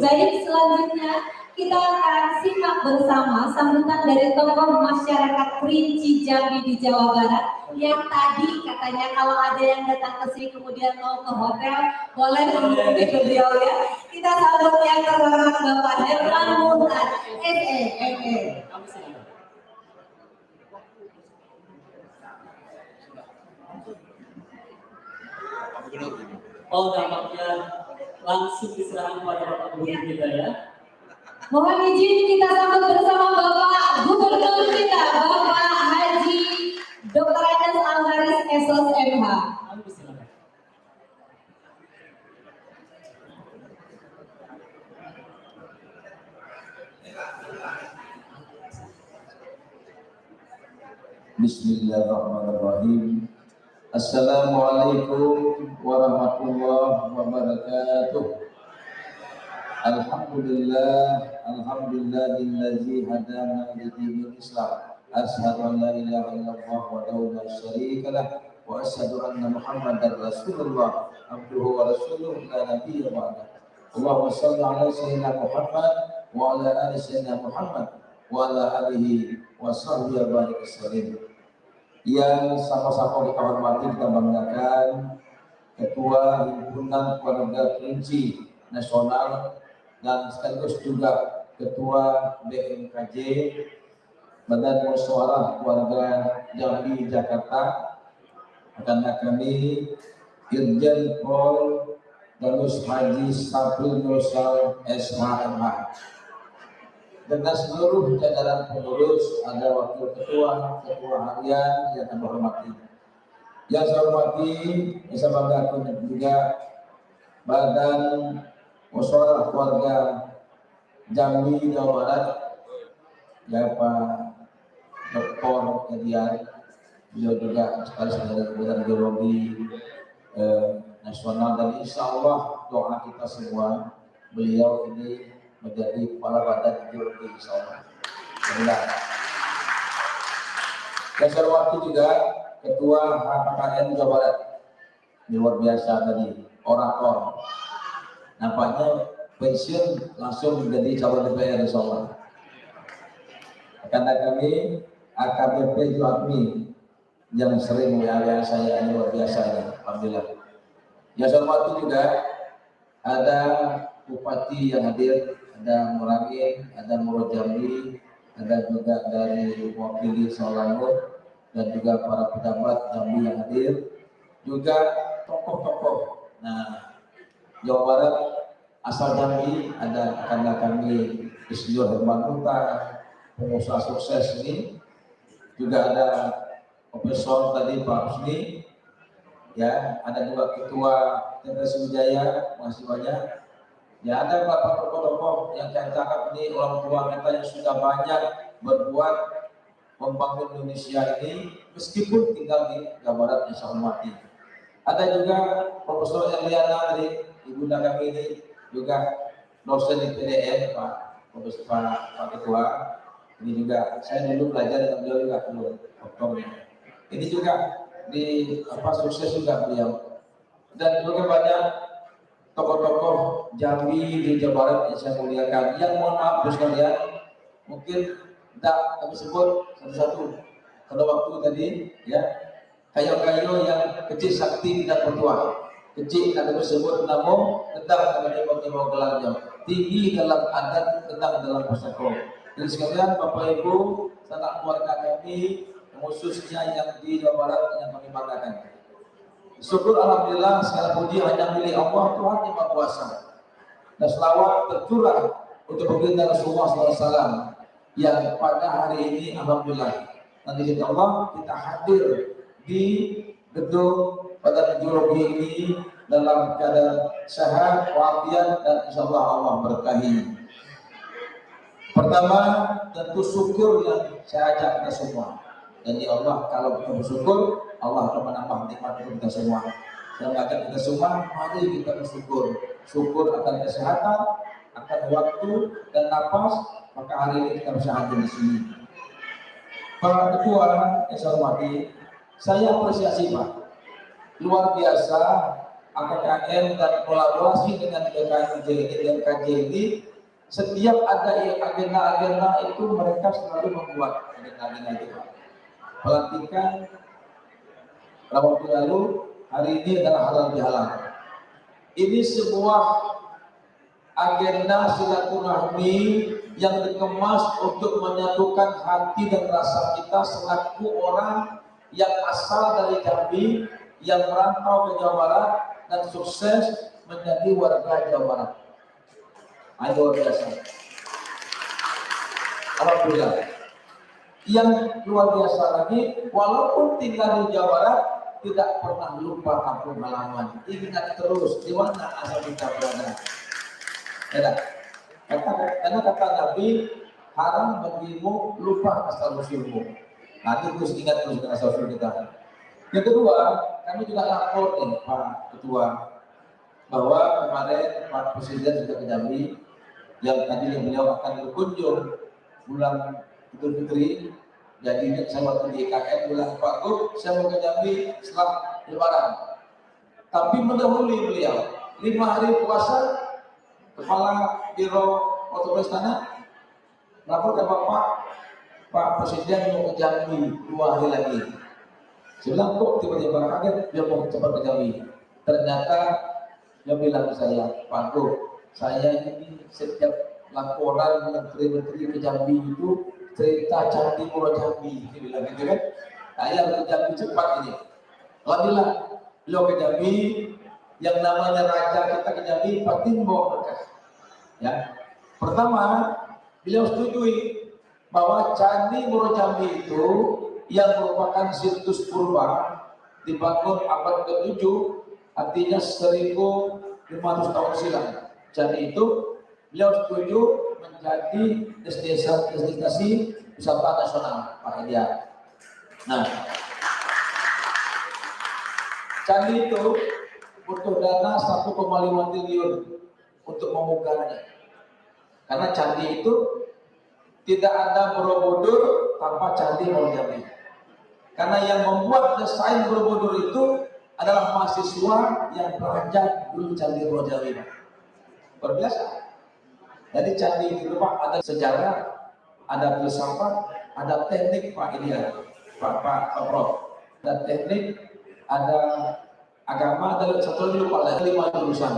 Baik, selanjutnya kita akan simak bersama sambutan dari tokoh masyarakat Kerinci Jambi di Jawa Barat yang tadi katanya kalau ada yang datang ke sini kemudian mau ke hotel boleh menghubungi beliau ya. Kita sambut yang terhormat Bapak Herman Muntar, SE. Oh, nampaknya langsung diserahkan kepada Bapak Gubernur kita ya. Mohon izin kita sambut bersama Bapak Gubernur kita, Bapak Haji Dr. Andes Alharis SOS MH. Bismillahirrahmanirrahim. Assalamualaikum warahmatullahi wabarakatuh. Alhamdulillahillazi hadana lidinil Islam. Asyhadu an la ilaha illallah wahdahu la syarika lah wa asyhadu anna Muhammadar Rasulullah abduhu wa rasuluhu la nabiyya ba'da. Allahumma shalli ala sayyidina Muhammad wa ala ali sayyidina Muhammad wa ala alihi wa sahbihi wa barik wasallam. Yang sama-sama kita hormati, kita banggakan Ketua Himpunan Keluarga Kerinci Nasional dan sekaligus juga Ketua BMKJ Badan Musyawarah Keluarga Jambi Jakarta, karena kami Irjen Pol Danus Haji Sapril Nursal SHMH dengan seluruh jajaran pengurus, ada wakil ketua, ketua harian yang kami hormati. Yang saya hormati, bisa banggakan juga Badan Musyawarah Keluarga Jambi Jawa Barat, ya Pak Dr. Edian, beliau juga sekali Badan Geologi Nasional, dan insya Allah doa kita semua beliau ini menjadi kepala badan geologi insya Allah. Dan saya hormati juga Ketua HKKN Jawa Barat, luar biasa tadi, orator. Nampaknya pensiun langsung menjadi calon DPR insya Allah. Karena kami AKBP Juadmi yang sering WA saya, ini luar biasa ini, alhamdulillah. Yang saya hormati juga ada Bupati yang hadir, ada Merangin, ada Muro Jambi, ada juga dari mewakili Selangor dan juga para pejabat Jambi yang hadir, juga tokoh-tokoh. Nah, Jawa Barat asal Jambi ada karena kami Insinyur Herman Huta, pengusaha sukses ini, juga ada Profesor tadi Pak Husni, ya, ada juga Ketua TPS Wijaya, masih banyak. Ya, ada beberapa tokoh-tokoh yang saya tangkap ini orang tua kita yang sudah banyak berbuat membangun Indonesia ini, meskipun tinggal di Jawa Barat yang saya hormati. Ada juga Profesor Eliana dari ibunda kami ini, juga dosen di PDN Pak Ketua. Ini juga saya dulu belajar dengan beliau juga dulu doktornya. Ini juga di sukses juga beliau. Dan juga banyak tokoh-tokoh Jambi di Jawa Barat yang saya muliakan. Yang mohon maaf sekalian, mungkin tidak kami sebut satu-satu pada waktu tadi, ya. Kayu-kayu yang kecil sakti tidak bertuah, kecil tidak tersebut namun tetap ada mau gelarnya, tinggi dalam adat, tetap dalam persako. Jadi sekalian Bapak Ibu, sanak keluarga kami, khususnya yang di Jawa Barat yang kami banggakan. Syukur alhamdulillah segala puji hanya milik Allah Tuhan yang Maha Kuasa. Dan selawat tercurah untuk baginda Rasulullah SAW yang pada hari ini alhamdulillah nanti insya Allah kita hadir di gedung pada geologi ini dalam keadaan sehat, walafiat, dan insya Allah berkahi. Pertama tentu syukur yang saya ajak kita semua. Dan ya Allah, kalau kita bersyukur, Allah akan menambah nikmat untuk kita semua. Dan mengajak kita semua, mari kita bersyukur. Syukur akan kesehatan, akan waktu dan nafas, maka hari ini kita bisa hadir di sini. Para Ketua yang saya hormati, saya apresiasi Pak, luar biasa AKKN dan kolaborasi dengan DKJ ini. Setiap ada agenda-agenda itu mereka selalu membuat agenda-agenda itu Pak. Pelantikan waktu lalu, hari ini adalah halal bihalal. Ini sebuah agenda silaturahmi yang dikemas untuk menyatukan hati dan rasa kita selaku orang yang asal dari Jambi, yang merantau ke Jawa Barat dan sukses menjadi warga Jawa Barat. Ayo biasa. Alhamdulillah. Yang luar biasa lagi, walaupun tinggal di Jawa Barat, tidak pernah lupa kampung halaman. Ingat terus di mana asal kita berada. Karena kata Nabi, haram bagimu lupa asal usulmu. Nanti terus ingat terus asal usul kita. Yang kedua, kami juga lapor nih Pak Ketua bahwa kemarin Pak Presiden sudah ke Jambi, yang tadinya beliau akan berkunjung bulan Idul Fitri. Jadi saya waktu di IKN bilang Pak Gub, saya mau ke Jambi setelah Lebaran. Tapi mendahului beliau 5 hari puasa, Kepala Biro Otonomi Tanah lapor ke Pak Presiden mau ke Jambi 2 hari lagi. Saya bilang kok tiba-tiba kaget dia mau cepat ke Jambi. Ternyata dia bilang ke saya, Pak Gub, saya ini setiap laporan menteri-menteri ke Jambi itu cerita Candi Muro Jambi, dia bilang gitu kan. Saya ke Jambi cepat ini. Alhamdulillah, beliau ke Jambi, yang namanya raja kita ke Jambi, Pak Timbo berkah. Ya, pertama beliau setujui bahwa Candi Muro Jambi itu yang merupakan situs purba dibangun abad ke-7, artinya 1500 tahun silam. Candi itu beliau setuju menjadi destinasi wisata nasional Pak India. Nah, Candi itu butuh dana 1,5 triliun untuk membukarnya. Karena Candi itu tidak ada Borobudur tanpa Candi Muro Jambi. Karena yang membuat desain Borobudur itu adalah mahasiswa yang belajar dulu Candi Muro Jambi. Berbiasa. Jadi Candi itu Pak ada sejarah, ada filsafat, ada teknik Pak ini ya, Pak Prof. Ada teknik, ada agama, ada satu lagi lupa lah, 5 jurusan.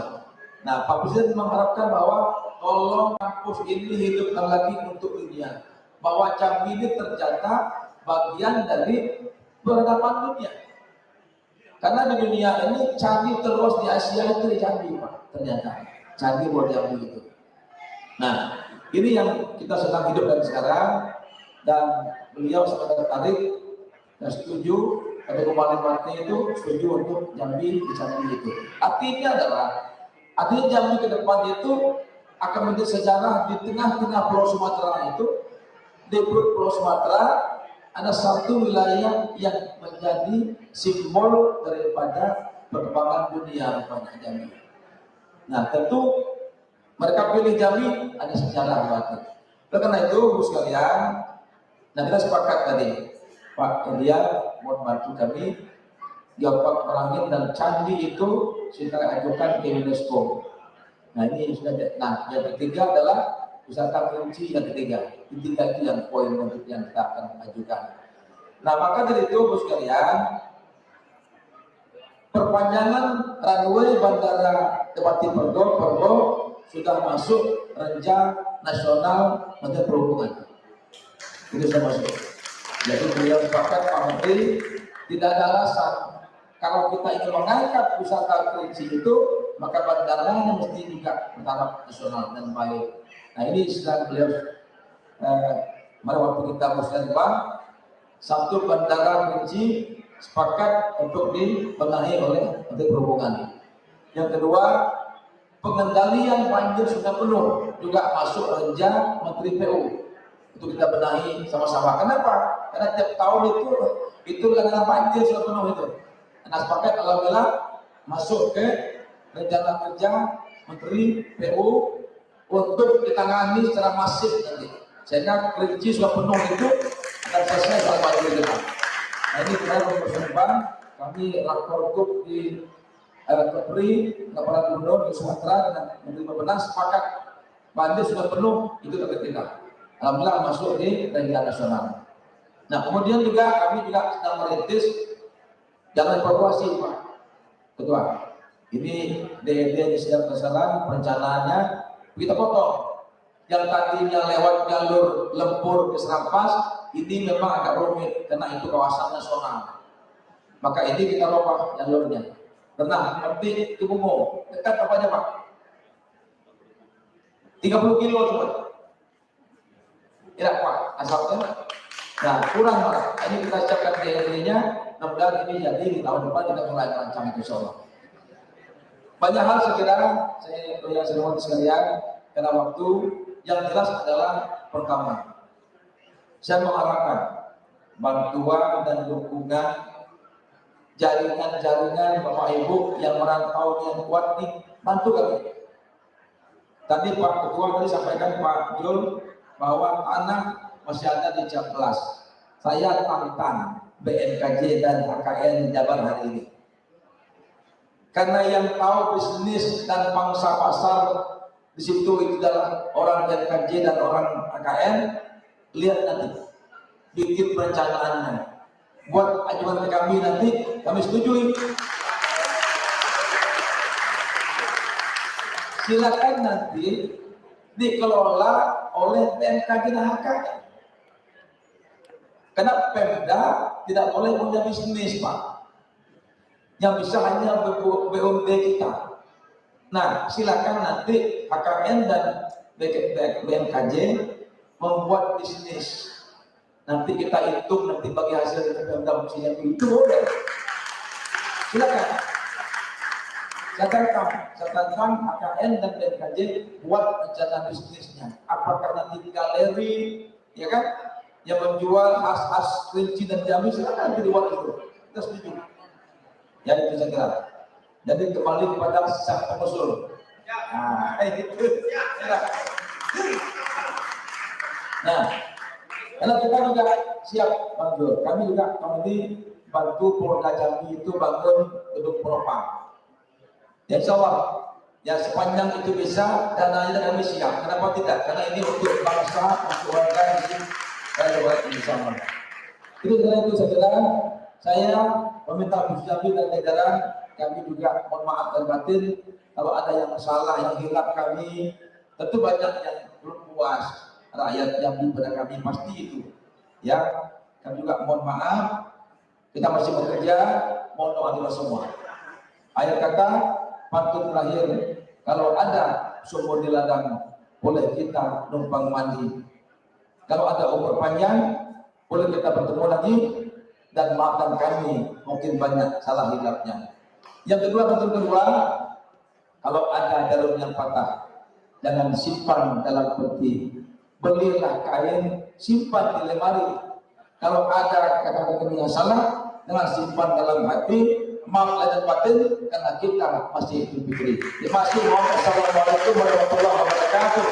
Nah, Pak Presiden mengharapkan bahwa tolong kampus ini hidupkan lagi untuk dunia. Bahwa Jambi ini ternyata bagian dari peradaban dunia. Karena di dunia ini candi terluas di Asia itu di Jambi, Pak. Ternyata candi buat Jambi itu. Nah, ini yang kita sedang hidupkan sekarang, dan beliau sangat tertarik dan setuju. Ada kemarin mati itu setuju untuk Jambi di Jambi itu. Artinya Jambi ke depan itu akan menjadi sejarah di tengah-tengah Pulau Sumatera itu. Di Pulau Sumatera ada satu wilayah yang menjadi simbol daripada perkembangan dunia rupanya Jambi. Nah, tentu mereka pilih Jambi ada sejarah berarti. Karena itu, Bu sekalian, nah kita sepakat tadi, Pak Elia mau bantu kami Geopark Merangin dan candi itu kita ajukan ke UNESCO. Nah ini sudah. Nah yang ketiga adalah wisata kelinci yang ketiga. Ketiga itu yang poin untuk yang kita akan ajukan. Nah maka dari itu, Bu sekalian, perpanjangan runway Bandara Depati Pergo sudah masuk rencana nasional Menteri Perhubungan. Itu sudah masuk. Jadi beliau sepakat Pak Menteri, tidak ada alasan kalau kita ingin mengangkat wisata kelinci itu, maka bandaranya mesti juga bertaraf nasional dan baik. Nah ini sedang beliau pada waktu kita musyawarah, satu bandara kelinci sepakat untuk dibenahi oleh Menteri Perhubungan. Yang kedua, pengendalian banjir sudah penuh, juga masuk rencana Menteri PU untuk kita benahi sama-sama. Kenapa? Karena tiap tahun itu karena banjir sudah penuh itu. Nah sepakat alhamdulillah masuk ke rencana kerja Menteri PU untuk ditangani secara masif nanti. Sehingga kelinci sudah penuh itu akan selesai soal banjir kita. Nah ini kita berpersembah, kami lapor grup di Kepri, Kepala Gubernur di Sumatera dengan Menteri Perhubungan sepakat banjir sudah penuh itu target kita. Alhamdulillah masuk di rencana nasional. Nah kemudian juga kami juga sedang merintis jalan evakuasi Pak Ketua. Ini DED yang sedang terserang perencanaannya kita potong. Yang tadinya lewat jalur Lempur ke Serampas ini memang agak rumit karena itu kawasan nasional. Maka ini kita rubah jalurnya. Karena seperti Tubumo dekat apa aja Pak? 30 kilo cuma. Tidak Pak, asalnya. Nah kurang Pak. Ini kita siapkan DED-nya. Mudah-mudahan ini jadi di tahun depan kita mulai merancang itu insyaallah. Banyak hal saya sedang sekalian karena waktu yang jelas adalah pertama, saya mengharapkan bantuan dan dukungan jaringan Bapak Ibu yang merantau yang kuat nih, bantu kami. Tadi Pak Ketua tadi sampaikan Pak Jul bahwa tanah masih ada di Ciamplas. Saya tantang BMKJ dan HKN Jabar hari ini. Karena yang tahu bisnis dan pangsa pasar di situ itu adalah orang BMKJ dan orang HKN, lihat nanti bikin perencanaannya. Buat ajuan ke kami nanti, kami setujui. Silakan nanti dikelola oleh BMKJ dan HKN. Karena Pemda tidak boleh punya bisnis Pak. Yang bisa hanya BUMD kita. Nah, silakan nanti HKN dan BMKJ membuat bisnis. Nanti kita hitung, nanti bagi hasil dari Pemda mestinya itu boleh. Silakan. Saya tantang HKN dan BMKJ buat rencana bisnisnya. Apakah nanti di galeri, ya kan? Yang menjual khas-khas kelinci dan Jambi, silakan dibuat itu. Kita setuju. Ya itu saya kira. Jadi kembali kepada sang pengusul. Nah, itu. Nah, karena kita juga siap bantu. Kami juga kami bantu Polda Jambi itu bangun gedung propam. Ya insya Allah, ya sepanjang itu bisa dananya kami siap. Kenapa tidak? Karena ini untuk bangsa, untuk warga di saya coba bersama. Itu dengan itu saya meminta Bisnabi dan jajaran kami juga mohon maaf dan batin kalau ada yang salah yang hilap kami. Tentu banyak yang belum puas rakyat yang pada kami pasti itu. Ya, kami juga mohon maaf. Kita masih bekerja, mohon doa kita semua. Akhir kata, pantun terakhir, kalau ada sumur di ladang, boleh kita numpang mandi. Kalau ada umur panjang, boleh kita bertemu lagi dan maafkan kami, mungkin banyak salah hilapnya. Yang kedua, pantun kedua, kalau ada jarum yang patah, jangan simpan dalam peti. Belilah kain, simpan di lemari. Kalau ada kata-kata yang salah, jangan simpan dalam hati. Maaf lahir batin karena kita masih hidup fitri. Terima kasih. Wassalamualaikum warahmatullahi wabarakatuh.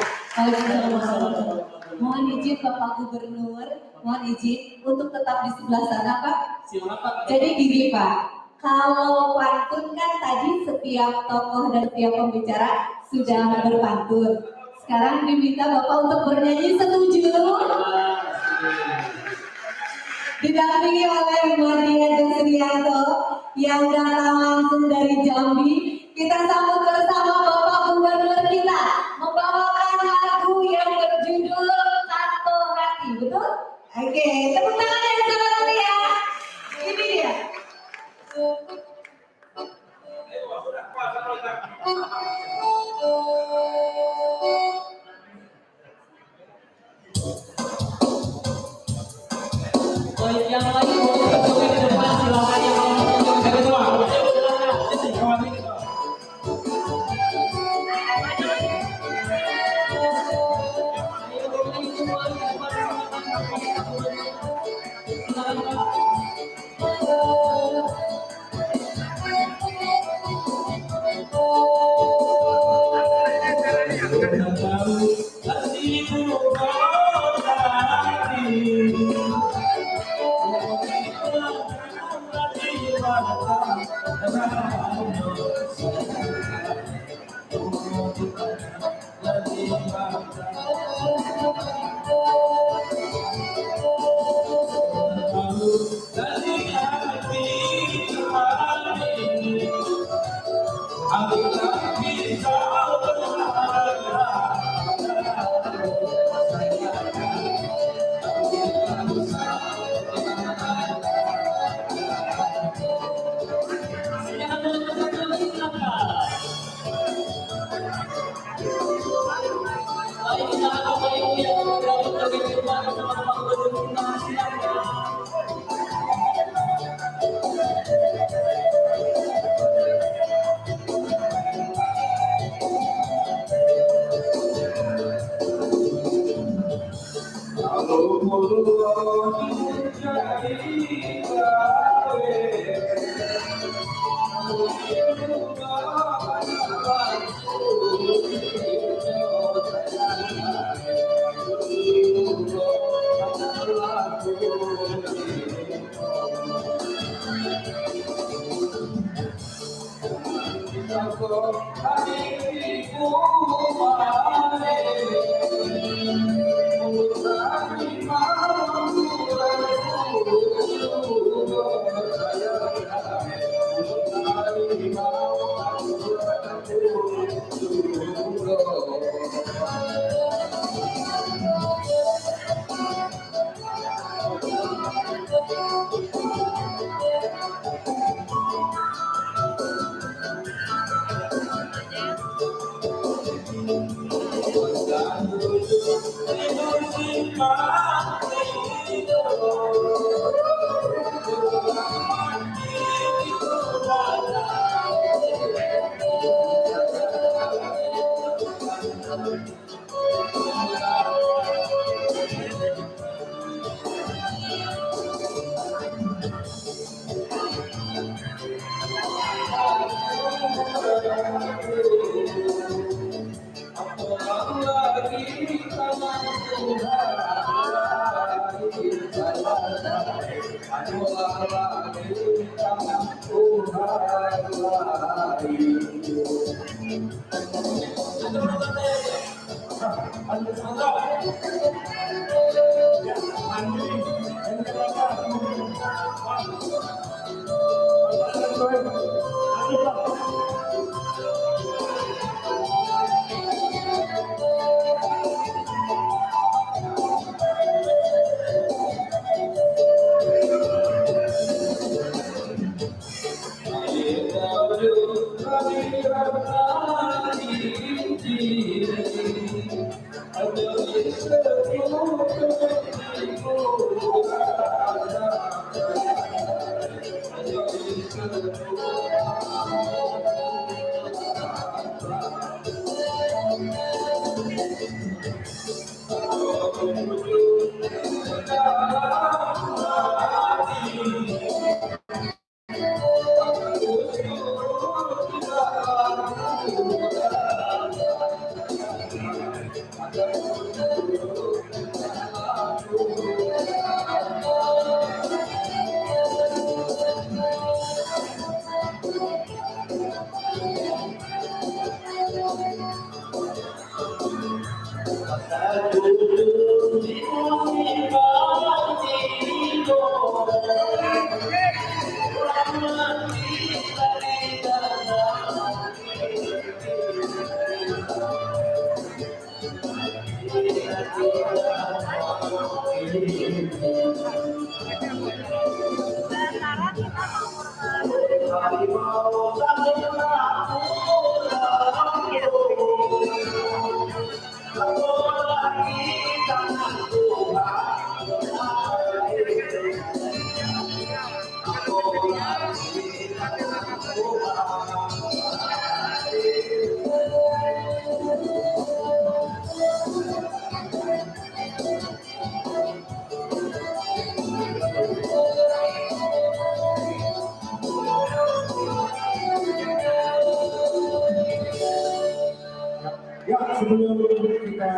Mohon izin Bapak Gubernur, mohon izin untuk tetap di sebelah sana Pak. Silakan Pak. Jadi gini Pak, kalau pantun kan tadi setiap tokoh dan setiap pembicara sudah berpantun. Sekarang diminta Bapak untuk bernyanyi, setuju? Didampingi oleh Madia Desrianto yang datang langsung dari Jambi. Kita sambut bersama Bapak Gubernur kita membawakan lagu yang berjudul Satu Hati, betul? Oke, tepuk tangan yang sangat meriah. Ini dia. Yang lagi boleh ke depan, silakan yang mau ke depan. Ya, sebelum kita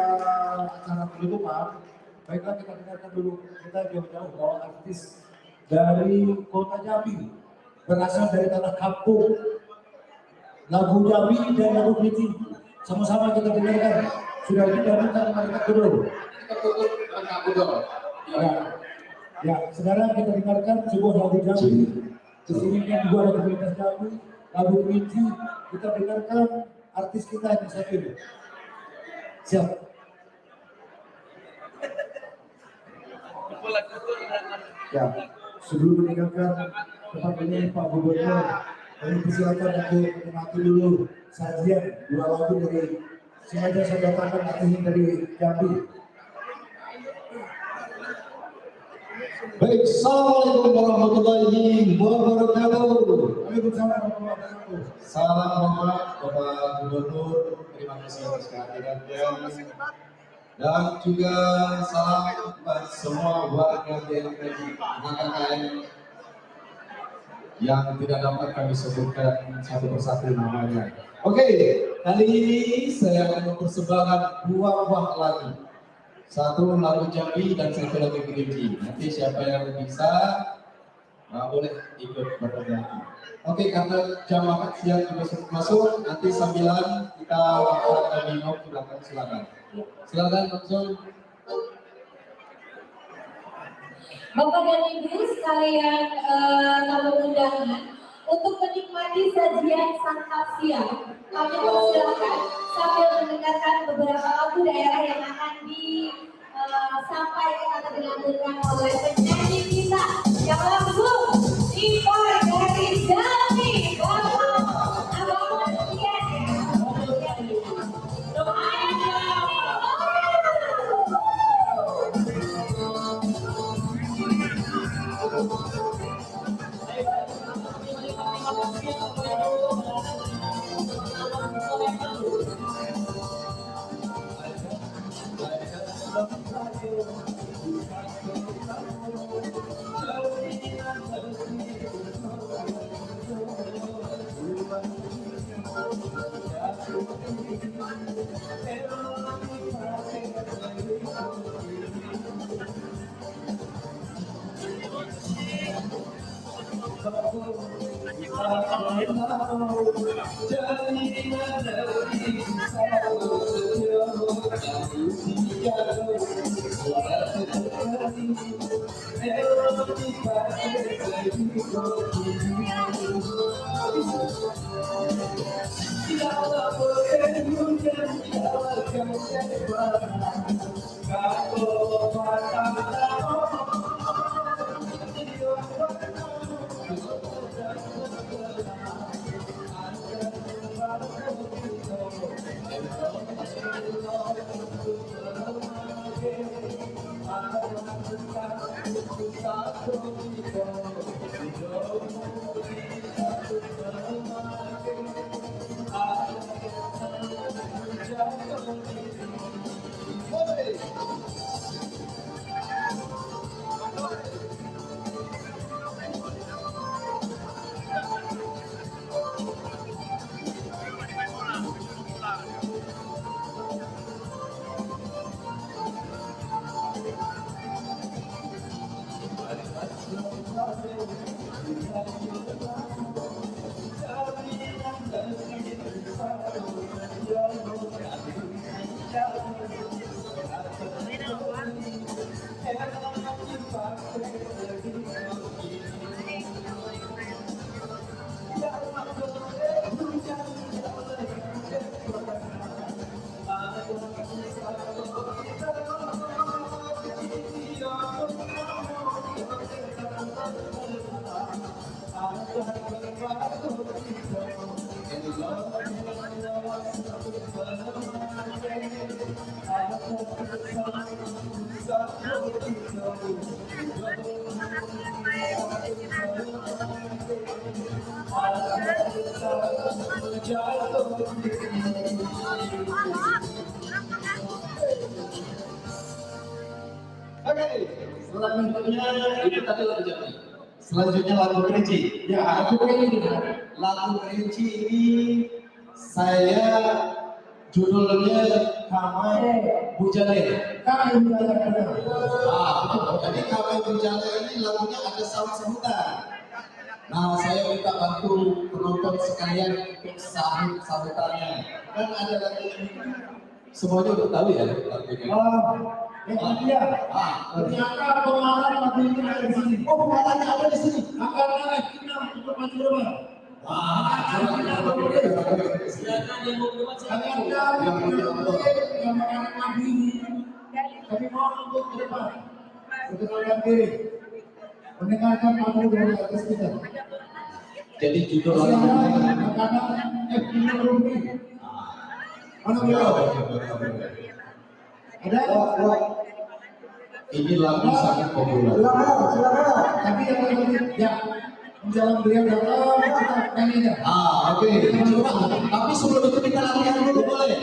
acara penutupan, baiklah kita dengarkan dulu, kita jauh-jauh bawa artis dari kota Jambi, berasal dari tanah kampung, lagu Jambi dan lagu Kriti, sama-sama kita dengarkan. Sudah kita minta mereka dulu. Ya, sekarang kita dengarkan sebuah lagu Jambi. Di sini kan juga ada komunitas Jambi, lagu Kriti, kita dengarkan artis kita yang satu ini. Siap. Ya, sebelum meninggalkan tempat ini Pak Gubernur, kami persilakan untuk menikmati dulu sajian dua lagu dari sengaja saya datangkan artis dari Jambi. Baik, Assalamualaikum warahmatullahi wabarakatuh. Waalaikumsalam warahmatullahi wabarakatuh. Salam hormat Bapak Gubernur, terima kasih atas kehadirannya. Dan juga salam buat semua warga BNPB HKKN yang tidak dapat kami sebutkan satu persatu namanya. Oke, kali ini saya akan mempersembahkan dua buah lagu. Satu lagu Jambi dan satu lagu Kriti. Nanti siapa yang bisa boleh ikut bernyanyi. Oke, karena jam makan siang juga masuk, nanti sambilan kita makan dan minum di belakang, silakan. Silakan langsung. Bapak dan Ibu sekalian tamu undangan, untuk menikmati sajian santap siang, kami persilakan sambil mendengarkan beberapa lagu daerah yang akan disampaikan atau dilantunkan oleh penyanyi kita yang langsung impor dari Jambi, Bapak Abang Mulyadi. Oke, selanjutnya itu tadi lagu Jambi. Selanjutnya lagu Kerinci. Ya, aku ini. Lagu Kerinci ini saya judulnya Kamai Bujale. Kami belajar benar. Jadi Kamai Bujale ini lagunya ada sound sebutan. Nah, saya minta bantu penonton sekalian untuk sahutannya. Dan ada lagu ini semuanya udah tahu ya lagunya. Yang dia. Ternyata pengarang lagu ini ada di sini. Oh, pengarangnya ada di sini. Akarnya kita untuk maju depan. Silakan yang mau berdebat silakan. Yang mengarang lagu ini. Kami mohon untuk ke depan. Perkenalkan diri. Mendengarkan lagu dari atas kita. Jadi judul Silakan lagunya makanan ini Rumi. Mana beliau? Ada? ini lagu sangat populer. Silakan. Tapi yang tadi ya menjalan beliau datang kita nyanyi aja. Oke. Coba. Tapi sebelum itu kita latihan dulu boleh?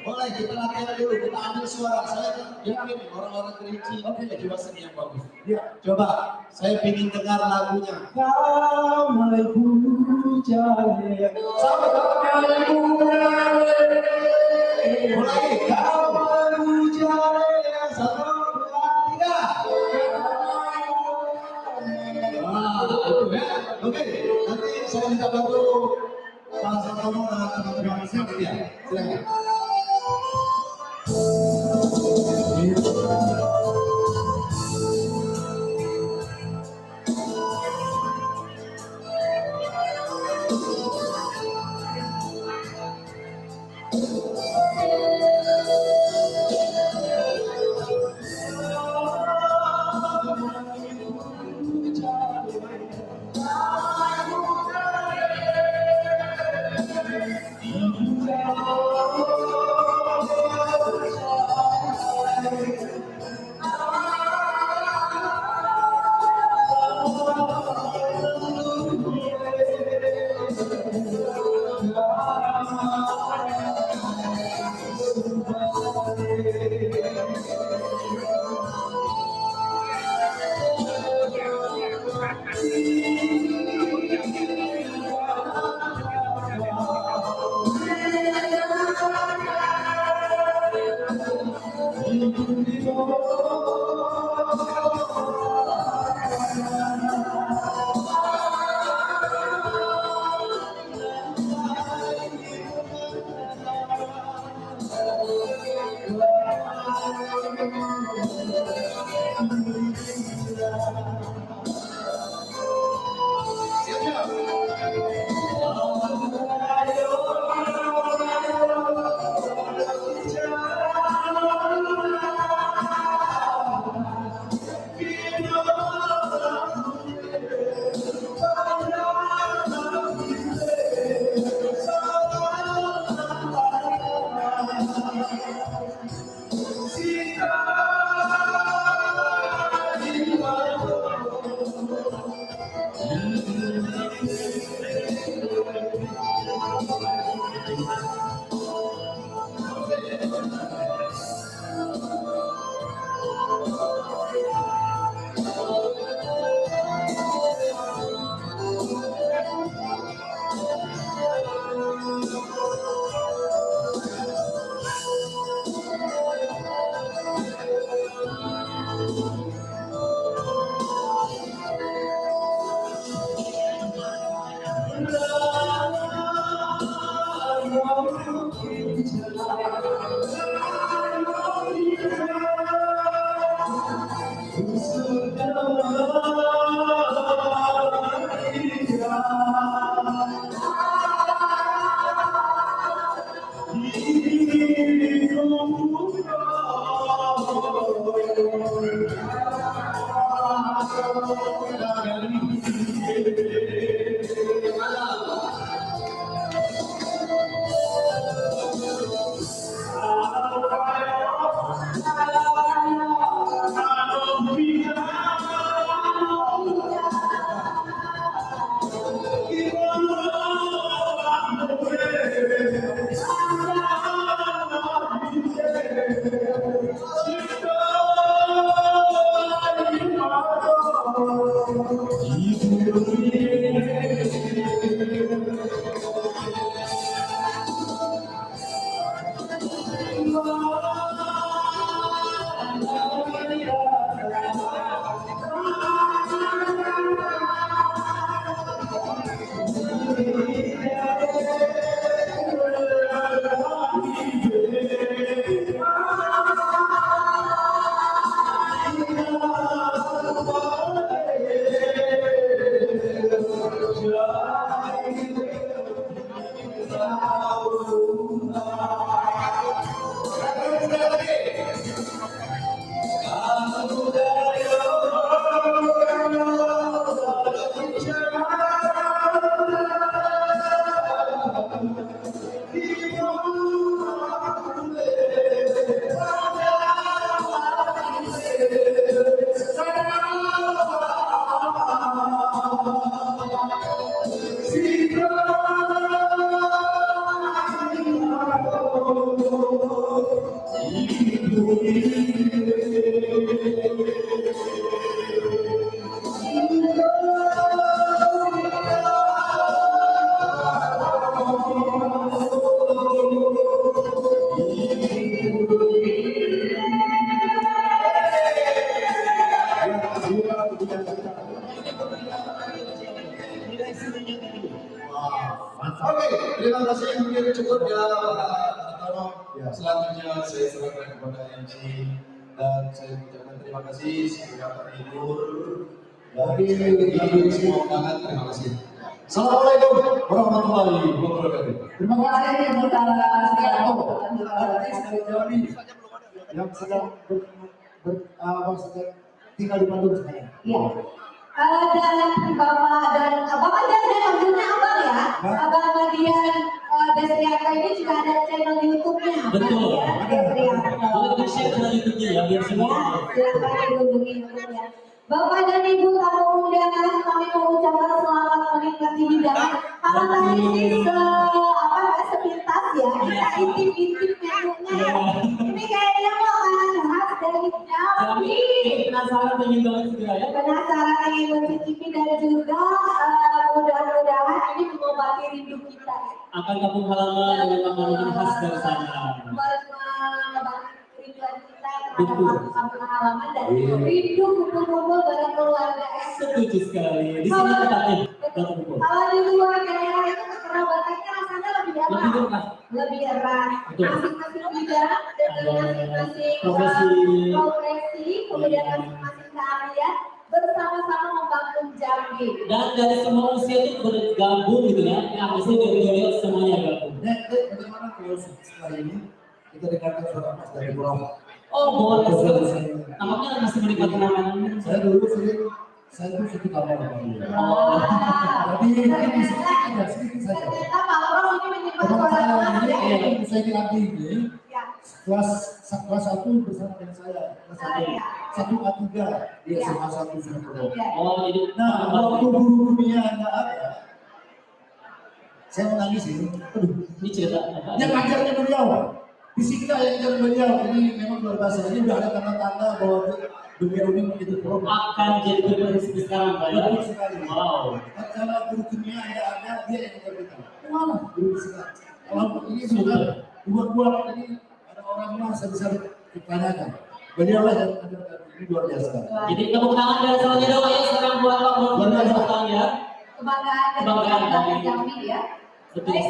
Boleh kita latihan dulu. Kita ambil suara. Saya yakin orang-orang Kerinci. Oke, coba seni yang bagus. Ya. Coba. Saya ingin dengar lagunya. Kamai Bujale. Kamai Bujale. Mulai. Kamai Bujale. 1, 2, 3. Itu ya. Oke. Nanti saya minta bantu Pak Sartono dan teman-teman sekalian. Silakan. Oke, terima kasih mungkin cukup ya Pak Tono. Selanjutnya saya serahkan kepada MC dan saya ucapkan terima kasih semoga terhibur. Bagi semua undangan, terima kasih. Assalamualaikum warahmatullahi wabarakatuh. Terima kasih kepada artis dari Jambi yang sedang sedang tinggal di Bandung sekarang. Iya. Dan Bapak dan Abdulnya Abang ya. Abang bagian Desriaka ini juga ada channel YouTube-nya. Betul. Ya, Desriaka. Boleh di-share channel YouTube-nya ya, biar semua. Ya, silakan dikunjungi YouTube-nya. Bapak dan Ibu tamu undangan, kami mengucapkan selamat menikmati hidangan. Kalau tadi sih sepintas ya, kita intip-intip menunya. Ini kayaknya makanan khas dari Jambi. Penasaran pengen banget segera ya. Penasaran ingin mencicipi dan juga mudah-mudahan ini mengobati rindu kita. Akan kampung halaman dengan makanan khas dari sana. Mengobati rinduan kita terhadap kampung halaman dan rindu kumpul-kumpul bareng keluarga. Setuju sekali. Di sini tempatnya. Kalau di luar daerah itu kekerabatannya rasanya lebih erat. Lebih erat. Masing-masing bidang dengan masing-masing profesi, kemudian masing-masing keahlian bersama-sama membangun Jambi. Dan dari semua usia itu bergabung gitu ya. Yang pasti dari semuanya gabung. Bagaimana kalau setelah ini kita dengarkan suara Mas dari Pulau? Oh boleh sekali. Nampaknya masih menikmati makanan. Saya dulu saya dulu suka kamar Bang. Wah. Tapi ini sedikit saja. Ternyata Pak Loro ini menyimpan Teman suara saya emas ya. ini saya dilatih ini Ya. kelas 1 bersama dengan saya kelas 1 A3 di SMA 1 Surabaya. Ya. Oh jadi. Nah waktu guru dunia nggak ada, saya menangis ini. Aduh, Ini cerita. yang ngajarnya beliau, fisika yang ngajar beliau ini memang luar biasa. Ini udah ada tanda-tanda bahwa beliau ini menjadi program. Akan jadi berprestasi sekarang Pak ya. Betul sekali. Wow. Kalau guru kimia nggak ada, dia yang ngajar kita. Malah guru fisika. Kalau ini sudah buat ini ada orangnya saya bisa ditanyakan. Beliau lah yang ngajar ini luar biasa. Jadi tepuk tangan dari semuanya dong ya sekarang buat Pak Bro. Tepuk tangan ya. Kebanggaan Kebanggaan dari Jambi ya. Betul.